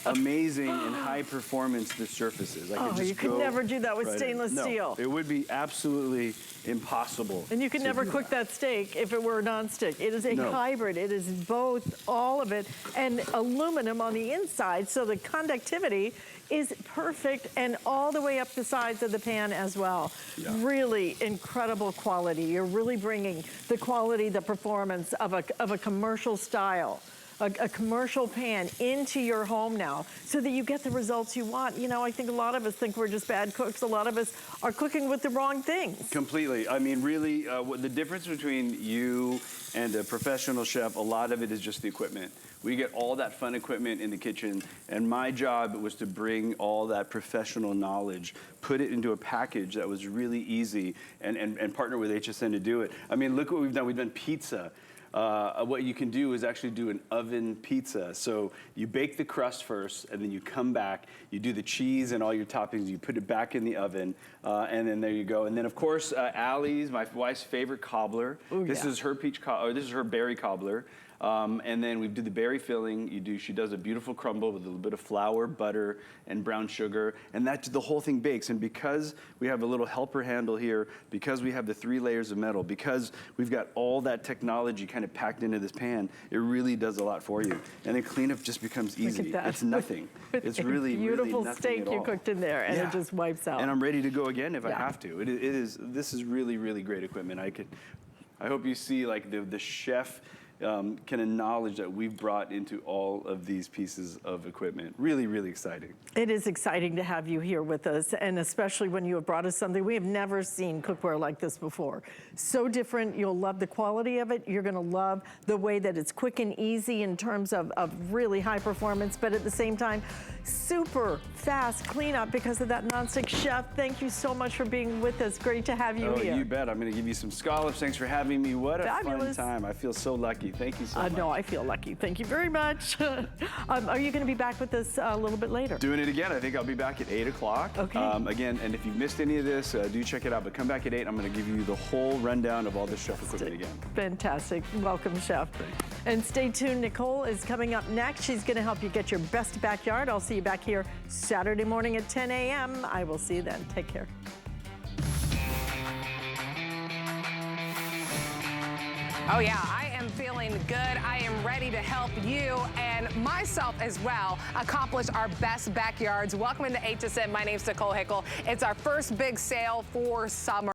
amazing and high performance this surface is. I could just you could never do that with stainless steel. It would be absolutely impossible. And you could never cook that steak if it were nonstick. It is a hybrid. It is both, all of it, and aluminum on the inside, so the conductivity is perfect, and all the way up the sides of the pan as well. Yeah. Really incredible quality. You're really bringing the quality, the performance of a commercial style, a commercial pan into your home now so that you get the results you want. You know, I think a lot of us think we're just bad cooks. A lot of us are cooking with the wrong things. Completely. I mean, really, the difference between you and a professional chef, a lot of it is just the equipment. We get all that fun equipment in the kitchen, and my job was to bring all that professional knowledge, put it into a package that was really easy, and partner with HSN to do it. I mean, look what we've done. We've done pizza. what you can do is actually do an oven pizza. So you bake the crust first, and then you come back, you do the cheese and all your toppings, you put it back in the oven, and then there you go. And then of course, Allie's, my wife's favorite cobbler. Ooh, this is her this is her berry cobbler. And then we do the berry filling. She does a beautiful crumble with a little bit of flour, butter, and brown sugar, and the whole thing bakes. And because we have a little helper handle here, because we have the 3 layers of metal, because we've got all that technology kind of packed into this pan, it really does a lot for you. And then cleanup just becomes easy. Look at that. It's nothing. It's really, beautiful really nothing steak at all. you cooked in there, and it just wipes out. And I'm ready to go again if I have to. This is really, really great equipment. I hope you see like the chef can acknowledge that we've brought into all of these pieces of equipment. Really, really exciting. It is exciting to have you here with us, and especially when you have brought us something. We have never seen cookware like this before. So different. You'll love the quality of it. You're going to love the way that it's quick and easy in terms of really high performance, but at the same time, super fast cleanup because of that nonstick. Chef, thank you so much for being with us. Great to have you here. Oh, you bet. I'm going to give you some scallops. Thanks for having me. What a Fabulous. fun time. I feel so lucky. Thank you so much. No, I feel lucky. Thank you very much. Are you going to be back with us a little bit later? Doing it again. I think I'll be back at 8 o'clock. Okay. Again, and if you've missed any of this, do check it out. But come back at 8. I'm going to give you the whole rundown of all this chef equipment again. Fantastic. Welcome, Chef. And stay tuned. Nicole is coming up next. She's going to help you get your best backyard. I'll see you back here Saturday morning at 10 a.m. I will see you then. Take care. Oh yeah, I am feeling good. I am ready to help you and myself as well accomplish our best backyards. Welcome into HSN. My name's Nicole Hickle. It's our first big sale for summer.